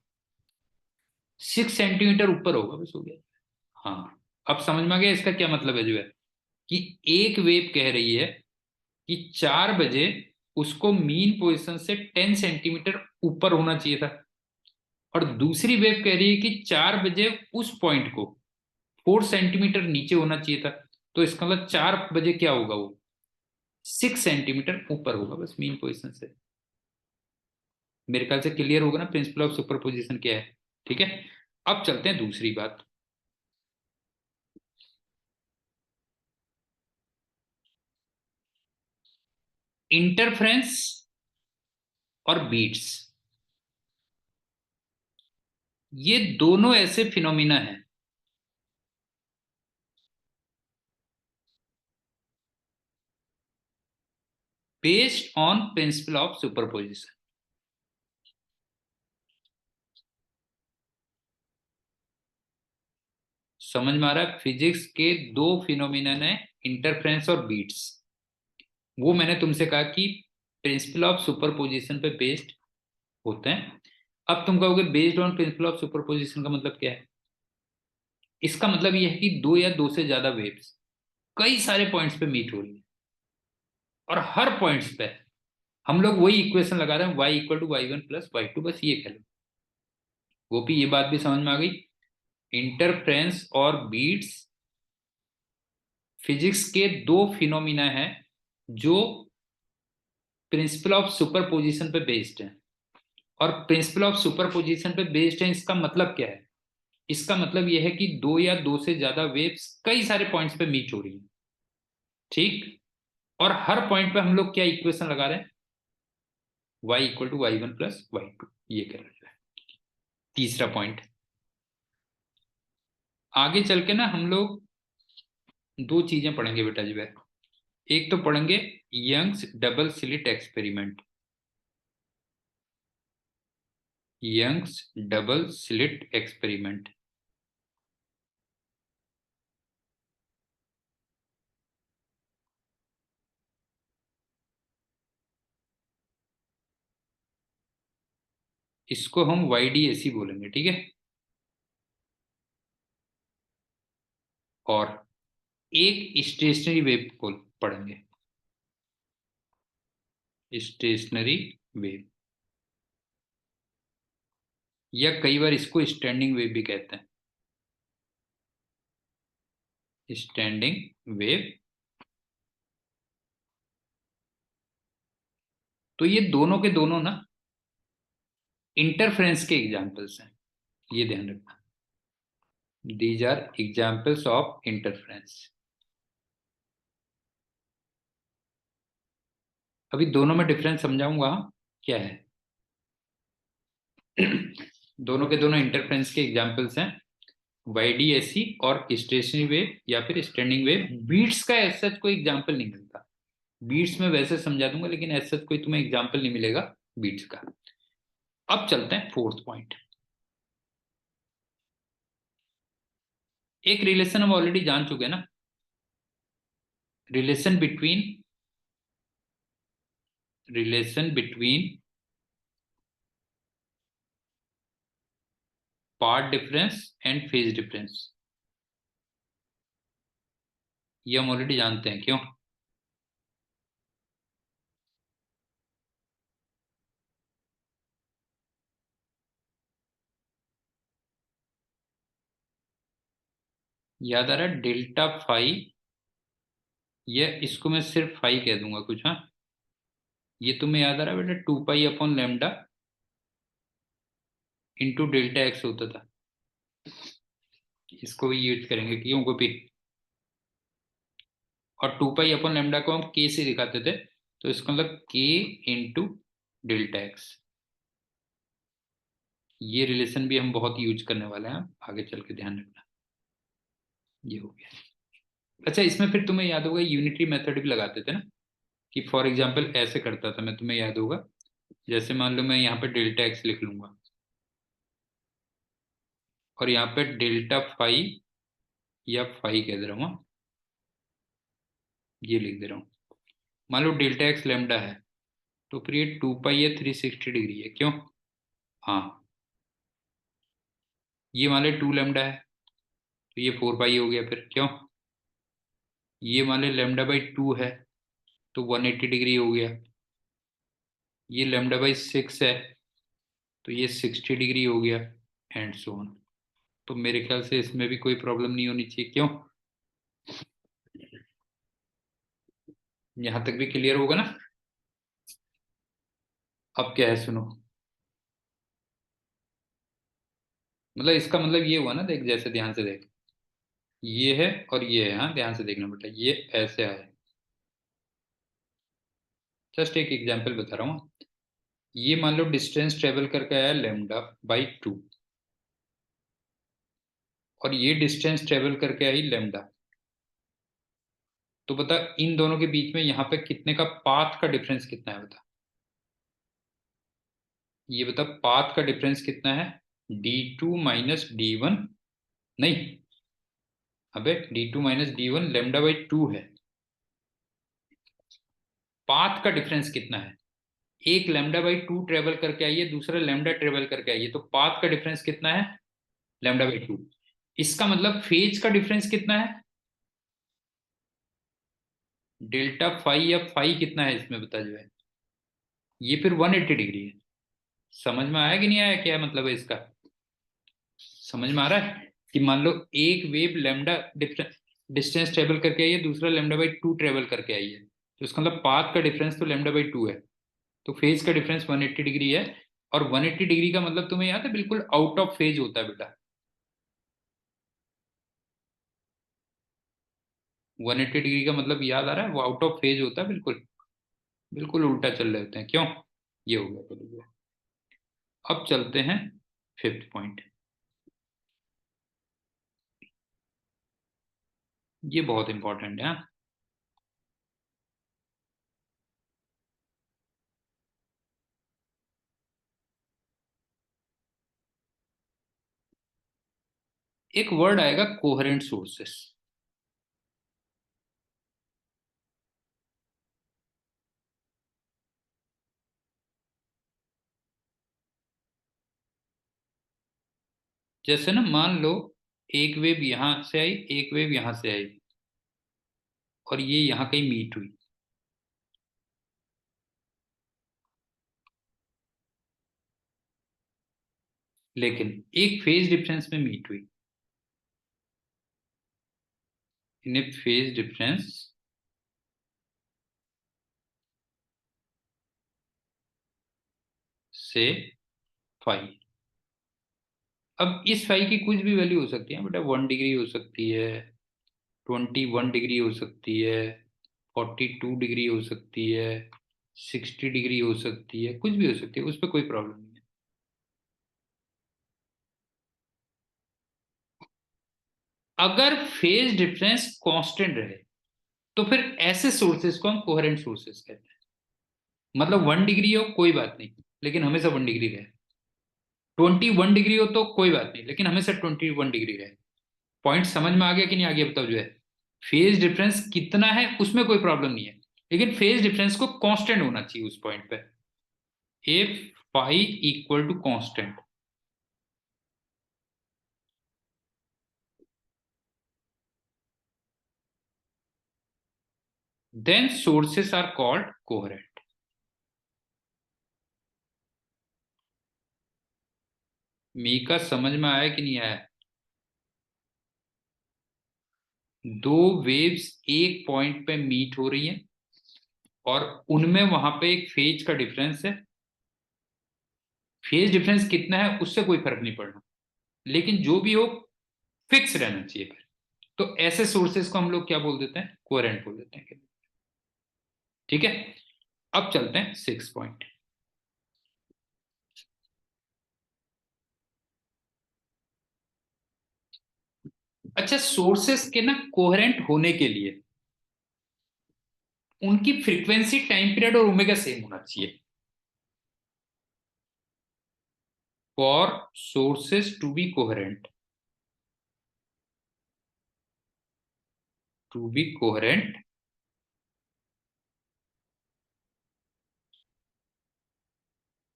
6 सेंटीमीटर ऊपर होगा, बस हो गया। हाँ, अब समझ में आ गया इसका क्या मतलब है जो है, कि एक वेव कह रही है कि 4 बजे उसको मीन पोजीशन से 10 सेंटीमीटर ऊपर होना चाहिए था, और दूसरी वेव कह रही है कि 4 बजे उस पॉइंट को 4 सेंटीमीटर नीचे होना चाहिए था। तो इसका मतलब 4 बजे क्या होगा, वो 6 सेंटीमीटर ऊपर होगा, बस मीन पोजीशन से। मेरे ख्याल से क्लियर होगा ना प्रिंसिपल ऑफ सुपरपोजिशन क्या है। ठीक है, अब चलते हैं दूसरी बात, इंटरफ्रेंस और बीट्स। ये दोनों ऐसे फिनोमिना हैं based on principal of superposition. समझ में आ रहा है, फिजिक्स के दो फिनोमिनन है, इंटरफ्रेंस और बीट्स। वो मैंने तुमसे कहा कि प्रिंसिपल ऑफ सुपरपोजिशन पे बेस्ड होते हैं। अब तुम कहोगे based on principal of superposition का मतलब क्या है। इसका मतलब यह है कि दो या दो से ज्यादा वेव्स कई सारे पॉइंट्स पे मीट हो रही है, और हर पॉइंट्स पे हम लोग वही इक्वेशन लगा रहे हैं, y equal to y1 plus y2, बस ये कह लो। वो भी, ये बात भी समझ में आ गई। इंटरफ्रेंस और बीट्स फिजिक्स के दो फिनोमिना हैं जो प्रिंसिपल ऑफ सुपरपोजिशन पे बेस्ड है। और प्रिंसिपल ऑफ सुपरपोजिशन पे बेस्ड है, इसका मतलब क्या है। इसका मतलब यह है कि दो या दो से ज्यादा वेव्स कई सारे पॉइंट्स पे मीट हो रही हैं, ठीक। और हर पॉइंट पे हम लोग क्या इक्वेशन लगा रहे हैं, y equal to y1 plus y2, ये कह रहे हैं। तीसरा पॉइंट, आगे चल के ना हम लोग दो चीजें पढ़ेंगे बेटा जी। एक तो पढ़ेंगे Young's double slit experiment, Young's double slit experiment. इसको हम YDAC बोलेंगे, ठीक है। और एक स्टेशनरी वेव को पढ़ेंगे, स्टेशनरी वेव, या कई बार इसको स्टैंडिंग वेव भी कहते हैं, स्टैंडिंग वेव। तो ये दोनों के दोनों ना इंटरफ्रेंस के एग्जांपल्स हैं, ये ध्यान रखना। These are examples of interference. अभी दोनों में डिफरेंस समझाऊंगा क्या है। दोनों के दोनों इंटरफेरेंस के एग्जांपल्स हैं, वाईडीएससी और स्टेशनरी वेव या फिर स्टैंडिंग वेव। बीट्स का ऐसा कोई एग्जांपल नहीं मिलता, बीट्स में वैसे समझा दूंगा लेकिन ऐसा कोई तुम्हें एग्जांपल नहीं मिलेगा बीट्स का। अब चलते हैं फोर्थ पॉइंट। एक रिलेशन हम ऑलरेडी जान चुके हैं ना, relation between path difference and phase difference. ये हम ऑलरेडी जानते हैं, क्यों? याद आ रहा है डेल्टा फाई, ये इसको मैं सिर्फ फाई कह दूंगा कुछ, हाँ। ये तुम्हें याद आ रहा है बेटा, 2 pi upon lambda into delta x होता था। इसको भी यूज करेंगे क्यों को भी। और 2 पाई अपॉन लेमडा को हम के से दिखाते थे, तो इसका मतलब के इंटू डेल्टा एक्स। ये रिलेशन भी हम बहुत यूज करने वाले हैं आगे चल के, ध्यान रखना। ये हो गया। अच्छा, इसमें फिर तुम्हें याद होगा यूनिटरी मेथड भी लगाते थे ना, कि फॉर एग्जाम्पल ऐसे करता था मैं, तुम्हें याद होगा। जैसे मान लो मैं यहाँ पे डेल्टा एक्स लिख लूंगा और यहाँ पे डेल्टा फाई या फाई कह दे रहा हूँ, हाँ, ये लिख दे रहा हूँ। मान लो डेल्टा एक्स लेमडा है, तो फिर ये 2 पाई है 360 डिग्री है, क्यों? हाँ। ये मान लो 2 लेमडा है, तो ये 4 पाई हो गया, फिर क्यों? ये मान लो लेमडा/2 है, तो 180 डिग्री हो गया। ये लेमडा/6 है, तो ये 60 डिग्री हो गया, एंड सो ऑन। तो मेरे ख्याल से इसमें भी कोई प्रॉब्लम नहीं होनी चाहिए, क्यों? यहां तक भी क्लियर होगा ना? अब क्या है, सुनो। मतलब इसका मतलब ये हुआ ना, देख जैसे ध्यान से देख, ये है और ये है, हाँ ध्यान से देखना बेटा, ये ऐसे आए। जस्ट एक एग्जांपल बता रहा हूँ। ये मान लो डिस्टेंस ट्रेवल करके आया लेमडा/2, और ये डिस्टेंस ट्रेवल करके आई लेमडा। तो बता इन दोनों के बीच में यहाँ पे कितने का पाथ का डिफरेंस कितना है, बता। ये बता पाथ का डिफरेंस कितना है, d2 - d1। नहीं, अबे d2 - d1 लेमडा/2 है। पाथ का डिफरेंस कितना है, एक लेमडा/2 ट्रेवल करके आई है, दूसरा लेमडा ट्रेवल करके आई है, तो पाथ का डिफरेंस कितना है, लेमडा/2। इसका मतलब फेज का डिफरेंस कितना है, डेल्टा फाई या फाई कितना है इसमें, बता जो है। ये फिर 180 डिग्री है। समझ में आया कि नहीं आया, क्या मतलब है इसका? समझ में आ रहा है कि मान लो एक वेव लेमडा डिस्टेंस ट्रेवल करके आई है, दूसरा लेमडा/2 ट्रेवल करके आई है, तो इसका मतलब पाथ का डिफरेंस तो लेमडा/2 है, तो फेज का डिफरेंस 180 डिग्री है। और 180 डिग्री का मतलब तुम्हें याद है, बिल्कुल आउट ऑफ फेज होता है बेटा। 180 डिग्री का मतलब याद आ रहा है, वो आउट ऑफ फेज होता है, बिल्कुल बिल्कुल उल्टा चल रहे होते हैं, क्यों? ये हो गया, चलो गया। अब चलते हैं फिफ्थ पॉइंट। ये बहुत इंपॉर्टेंट है, हाँ? एक वर्ड आएगा कोहेरेंट सोर्सेस। जैसे ना मान लो एक वेव यहां से आई, एक वेव यहां से आई, और ये यहां कहीं मीट हुई, लेकिन एक फेज डिफरेंस में मीट हुई। इन ए फेज डिफरेंस से फाई। अब इस फाई की कुछ भी वैल्यू हो सकती है बेटा, 1 डिग्री हो सकती है, 21 डिग्री हो सकती है, 42 डिग्री हो सकती है, 60 डिग्री हो सकती है, कुछ भी हो सकती है, उस पर कोई प्रॉब्लम नहीं है। अगर फेज डिफरेंस कांस्टेंट रहे तो फिर ऐसे सोर्सेस को हम कोहेरेंट सोर्सेस कहते हैं। मतलब 1 डिग्री हो कोई बात नहीं, लेकिन हमेशा 1 डिग्री रहे। 21 डिग्री हो तो कोई बात नहीं, लेकिन हमेशा 21 डिग्री रहे। पॉइंट समझ में आ गया कि नहीं आ गया बताओ जो है। फेज डिफरेंस कितना है उसमें कोई प्रॉब्लम नहीं है, लेकिन फेज डिफरेंस को कांस्टेंट होना चाहिए उस पॉइंट पे। If phi equal to constant, then sources are called coherent. मीका समझ में आया कि नहीं आया? दो वेव्स एक पॉइंट पे मीट हो रही हैं और उनमें वहां पे एक फेज का डिफरेंस है। फेज डिफरेंस कितना है उससे कोई फर्क नहीं पड़ना, लेकिन जो भी हो फिक्स रहना चाहिए फिर। तो ऐसे सोर्सेस को हम लोग क्या बोल देते हैं? कोहेरेंट बोल देते हैं। ठीक है, अब चलते हैं 6 पॉइंट। अच्छा, सोर्सेस के ना कोहेरेंट होने के लिए उनकी फ्रीक्वेंसी, टाइम पीरियड और ओमेगा सेम होना चाहिए। For sources to be coherent,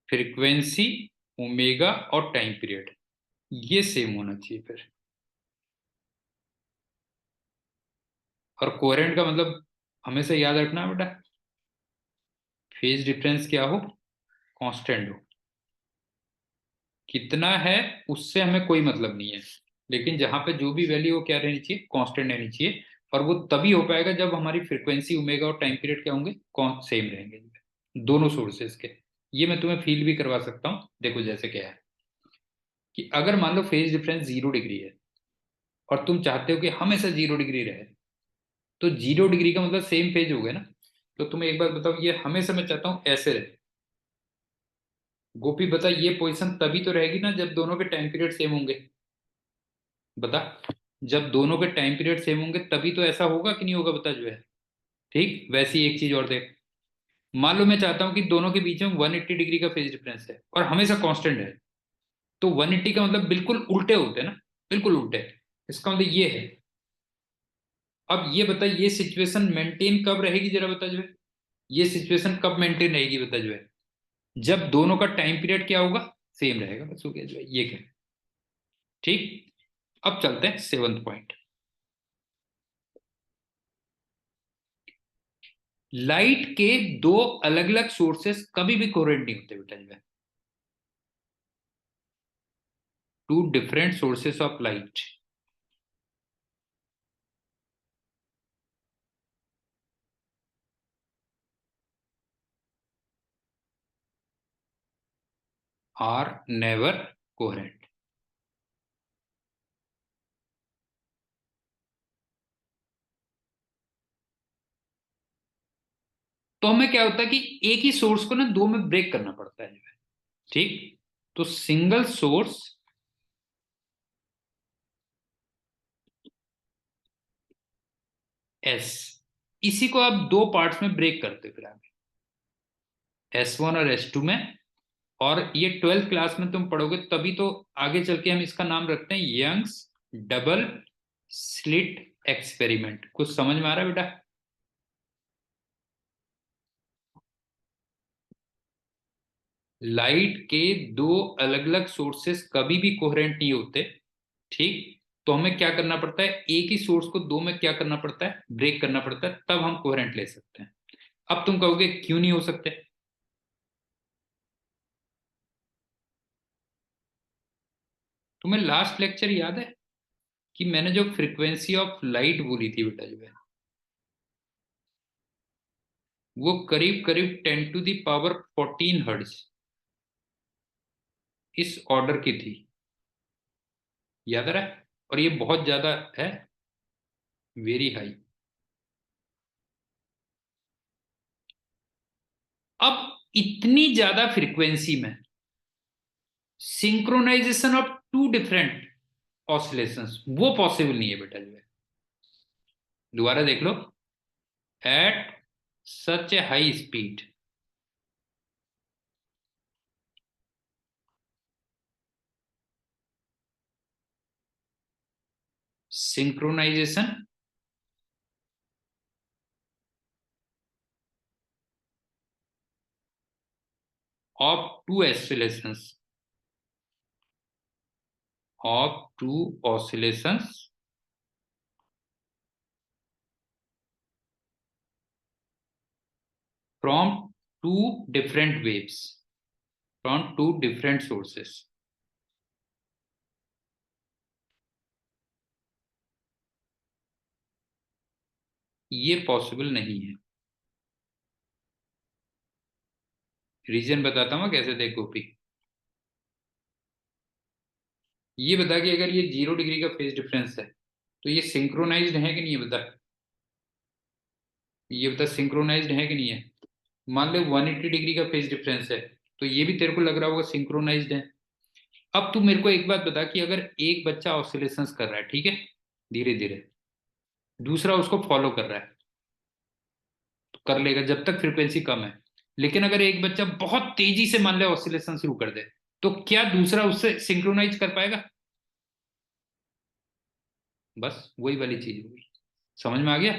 frequency, omega और टाइम पीरियड ये सेम होना चाहिए फिर। और कोहेरेंट का मतलब हमेशा याद रखना बेटा, फेज डिफरेंस क्या हो? कांस्टेंट हो। कितना है उससे हमें कोई मतलब नहीं है, लेकिन जहां पे जो भी वैल्यू हो क्या रहनी चाहिए? कांस्टेंट रहनी चाहिए। और वो तभी हो पाएगा जब हमारी फ्रीक्वेंसी, ओमेगा और टाइम पीरियड क्या होंगे? कौन सेम रहेंगे दोनों सोर्सेज के। ये मैं तुम्हें फील भी करवा सकता हूँ, देखो जैसे क्या है कि अगर मान लो फेज डिफरेंस 0 डिग्री है और तुम चाहते हो कि हमेशा 0 डिग्री रहे, तो 0 डिग्री का मतलब सेम फेज हो गया ना। तो तुम एक बार बताओ, ये हमेशा मैं चाहता हूं ऐसे रहे। गोपी बता, ये पोजीशन तभी तो रहेगी ना जब दोनों के टाइम पीरियड सेम होंगे। बता, जब दोनों के टाइम पीरियड सेम होंगे तभी तो ऐसा होगा कि नहीं होगा? बता जो है। ठीक वैसी एक चीज और देख, मान लो मैं चाहता हूं कि दोनों के बीच में 180 डिग्री का फेज डिफरेंस है और हमेशा कांस्टेंट है, तो 180 का मतलब बिल्कुल उल्टे होते हैं ना, बिल्कुल उल्टे। इसका मतलब ये है। अब ये बता, ये सिचुएशन मेंटेन कब रहेगी जरा बता जो है। ये सिचुएशन कब मेंटेन रहेगी बता जो है? जब दोनों का टाइम पीरियड क्या होगा? सेम रहेगा, बस हो गया जो है, ये क्या है। ठीक, अब चलते हैं 7th पॉइंट। लाइट के दो अलग अलग सोर्सेस कभी भी कोहेरेंट नहीं होते बेटा जो है। Two different sources of light are never coherent. तो हमें क्या होता है कि एक ही सोर्स को ना दो में ब्रेक करना पड़ता है जो है। ठीक, तो सिंगल सोर्स एस, इसी को आप दो पार्ट्स में ब्रेक करते फिर आगे, S1 और S2 में। और ये 12th क्लास में तुम पढ़ोगे तभी तो आगे चल के हम इसका नाम रखते हैं यंग्स डबल स्लिट एक्सपेरिमेंट। कुछ समझ में आ रहा है बेटा? लाइट के दो अलग अलग सोर्सेस कभी भी कोहेरेंट नहीं होते। ठीक, तो हमें क्या करना पड़ता है? एक ही सोर्स को दो में क्या करना पड़ता है? ब्रेक करना पड़ता है, तब हम कोहेरेंट ले सकते हैं। अब तुम कहोगे क्यों नहीं हो सकते? तुम्हें लास्ट लेक्चर याद है कि मैंने जो फ्रीक्वेंसी ऑफ लाइट बोली थी बेटा जो है, वो करीब करीब 10⁻14 हर्ट्ज इस ऑर्डर की थी। याद आ रहा है? और ये बहुत ज्यादा है, वेरी हाई। अब इतनी ज्यादा फ्रीक्वेंसी में synchronisation of two different oscillations, वो पॉसिबल नहीं है बेटा जो है। दोबारा देख लो, at such a high speed, synchronisation of two oscillations, of two oscillations from two different waves, from two different sources. ये पॉसिबल नहीं है। रीजन बताता हूँ कैसे, देख गोपी। ये बता कि अगर ये 0 डिग्री का फेज डिफरेंस है तो ये सिंक्रोनाइज्ड है कि नहीं, है बता। ये बता सिंक्रोनाइज्ड है कि नहीं है। मान लो 180 डिग्री का फेज डिफरेंस है तो ये भी तेरे को लग रहा होगा सिंक्रोनाइज्ड है। अब तू मेरे को एक बात बता कि अगर एक बच्चा ऑसिलेशंस कर रहा है, ठीक है, धीरे धीरे, दूसरा उसको फॉलो कर रहा है, तो कर लेगा जब तक फ्रीक्वेंसी कम है। लेकिन अगर एक बच्चा बहुत तेजी से मान ले ऑसिलेशन शुरू कर दे, तो क्या दूसरा उससे सिंक्रोनाइज कर पाएगा। बस वही वाली चीज होगी। समझ में आ गया।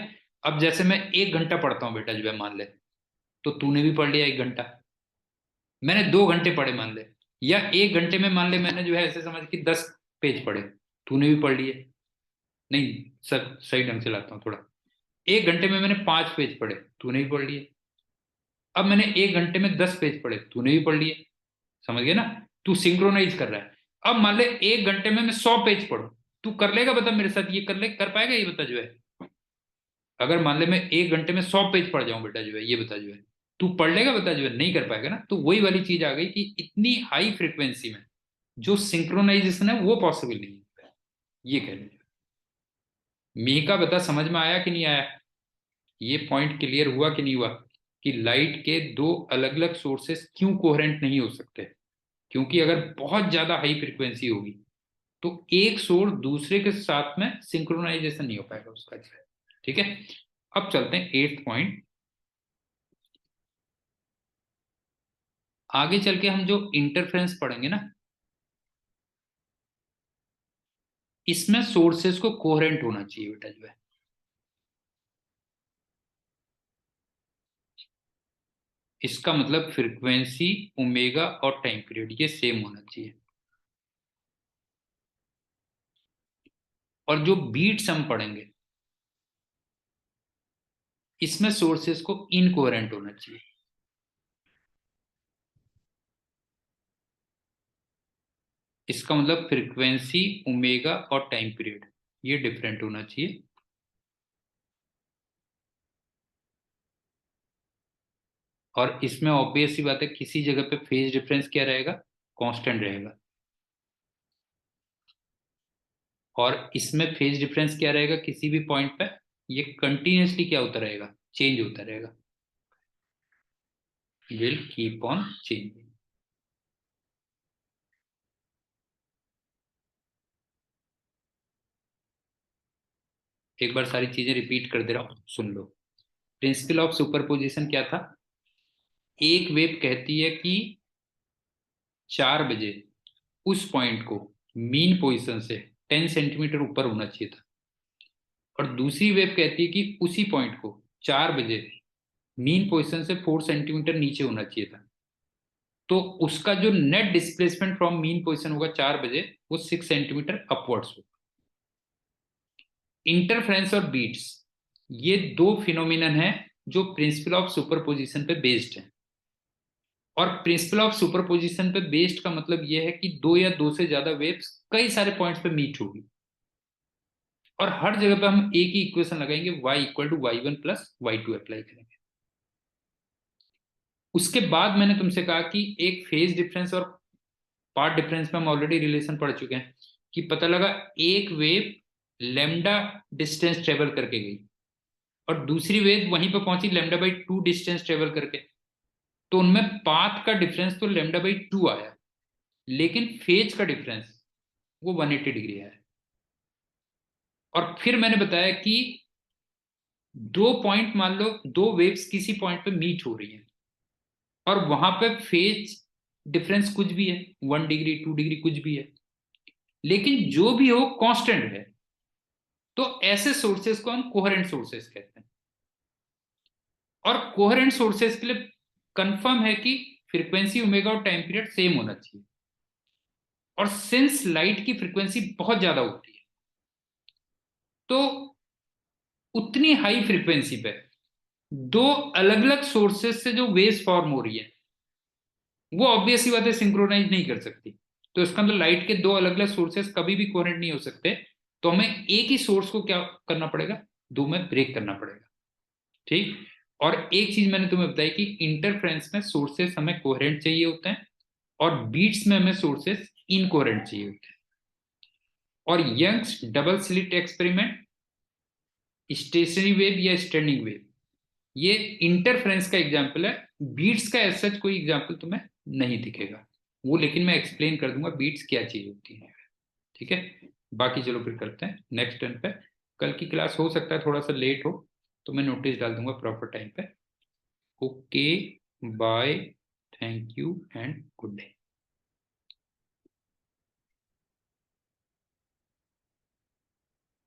अब जैसे मैं 1 घंटा पढ़ता हूँ बेटा जो है, मान ले, तो तूने भी पढ़ लिया 1 घंटा, मैंने 2 घंटे पढ़े मान ले, या 1 घंटे में मान ले मैंने जो है ऐसे समझ कि 10 पेज पढ़े, तूने भी पढ़ लिए। नहीं, सर सही ढंग से लाता हूँ थोड़ा। 1 घंटे में मैंने 5 पेज पढ़े, तूने भी पढ़ लिए। अब मैंने 1 घंटे में 10 पेज पढ़े, तूने भी पढ़ लिए। समझ गया ना। तू सिंक्रोनाइज कर रहा है। अब मान ले 1 घंटे में मैं 100 पेज पढ़ू, तू कर लेगा बता मेरे साथ, ये कर ले, कर पाएगा ये बता जो है। अगर मान ले मैं 1 घंटे में 100 पेज पढ़ जाऊं बेटा जो है, ये बता जो है, तू पढ़ लेगा बता जो है, नहीं कर पाएगा ना। तो वही वाली चीज आ गई कि इतनी हाई फ्रिक्वेंसी में जो सिंक्रोनाइजेशन है वो पॉसिबल नहीं है। ये कह लीजिए। मीका बता समझ में आया कि नहीं आया। ये पॉइंट क्लियर हुआ कि नहीं हुआ कि लाइट के दो अलग अलग सोर्सेस क्यों कोहेरेंट नहीं हो सकते। क्योंकि अगर बहुत ज्यादा हाई फ्रिक्वेंसी होगी तो एक सोर्स दूसरे के साथ में सिंक्रोनाइजेशन नहीं हो पाएगा उसका जो है। ठीक है। अब चलते हैं 8th पॉइंट। आगे चल के हम जो इंटरफेरेंस पढ़ेंगे ना, इसमें सोर्सेस को कोहेरेंट होना चाहिए बेटा जो है। इसका मतलब फ्रीक्वेंसी, ओमेगा और टाइम पीरियड ये सेम होना चाहिए। और जो बीट्स हम पढ़ेंगे इसमें सोर्सेस को इनकोहेरेंट होना चाहिए। इसका मतलब फ्रीक्वेंसी, ओमेगा और टाइम पीरियड ये डिफरेंट होना चाहिए। और इसमें ऑब्वियस सी बात है, किसी जगह पे फेज डिफरेंस क्या रहेगा, कांस्टेंट रहेगा। और इसमें फेज डिफरेंस क्या रहेगा किसी भी पॉइंट पे, ये कंटिन्यूसली क्या होता रहेगा, चेंज होता रहेगा, विल कीप ऑन चेंजिंग। एक बार सारी चीजें रिपीट कर दे रहा हूं, सुन लो। प्रिंसिपल ऑफ सुपरपोजिशन क्या था। एक वेव कहती है कि 4 बजे उस पॉइंट को मीन पोजीशन से 10 सेंटीमीटर ऊपर होना चाहिए था। और दूसरी वेव कहती है कि उसी पॉइंट को 4 बजे मीन पोजीशन से 4 सेंटीमीटर नीचे होना चाहिए था। तो उसका जो net displacement from mean position होगा 4 बजे, वो 6 सेंटीमीटर अपवर्ड्स होगा। इंटरफ्रेंस और बीट्स ये दो फिनोमिनन है जो प्रिंसिपल ऑफ सुपरपोजिशन पे बेस्ड है। और प्रिंसिपल ऑफ सुपरपोजिशन पे बेस्ड का मतलब यह है कि दो या दो से ज्यादा वेव्स कई सारे पॉइंट्स पे मीट होगी। और हर जगह पे हम एक ही इक्वेशन लगाएंगे, y = y1 + y2 अप्लाई करेंगे। उसके बाद मैंने तुमसे कहा कि एक फेज डिफरेंस और पार्ट डिफरेंस में हम ऑलरेडी रिलेशन पढ़ चुके हैं कि पता लगा एक वेव लेमडा डिस्टेंस ट्रेवल करके गई और दूसरी वेव वहीं पर पहुंची λ/2 डिस्टेंस ट्रेवल करके। तो उनमें पाथ का डिफरेंस तो λ/2 आया, लेकिन फेज का डिफरेंस वो 180 डिग्री है। और फिर मैंने बताया कि 2 पॉइंट, मान लो 2 वेव्स किसी पॉइंट पे मीट हो रही है और वहां पे फेज डिफरेंस कुछ भी है, 1 डिग्री 2 डिग्री कुछ भी है, लेकिन जो भी हो कांस्टेंट है, तो ऐसे सोर्सेस को हम कोहेरेंट सोर्सेस कहते हैं। और कोहेरेंट सोर्सेस के लिए कंफर्म है कि फ्रीक्वेंसी ओमेगा और टाइम पीरियड सेम होना चाहिए। और सिंस लाइट की फ्रीक्वेंसी बहुत ज्यादा होती है, तो उतनी हाई फ्रीक्वेंसी पे दो अलग अलग सोर्सेस से जो वेव्स फॉर्म हो रही है, वो ऑब्वियसली बात है सिंक्रोनाइज नहीं कर सकती। तो इसका मतलब लाइट के दो अलग अलग सोर्सेस कभी भी कोहेरेंट नहीं हो सकते। तो हमें एक ही सोर्स को क्या करना पड़ेगा, दो में ब्रेक करना पड़ेगा। ठीक। और एक चीज मैंने तुम्हें बताई कि इंटरफ्रेंस में सोर्सेस हमें कोहेरेंट चाहिए होते हैं और बीट्स में हमें सोर्सेस इनकोहेरेंट चाहिए होते हैं। और Young's double slit experiment, stationary wave या स्टैंडिंग वेव, ये इंटरफ्रेंस का एग्जाम्पल है। बीट्स का ऐसा कोई एग्जाम्पल तुम्हें नहीं दिखेगा वो, लेकिन मैं एक्सप्लेन कर दूंगा बीट्स क्या चीज होती है। ठीक है, बाकी चलो फिर करते हैं नेक्स्ट टर्न पे। कल की क्लास हो सकता है थोड़ा सा लेट हो, तो मैं नोटिस डाल दूंगा प्रॉपर टाइम पे। Okay, bye, thank you and good day.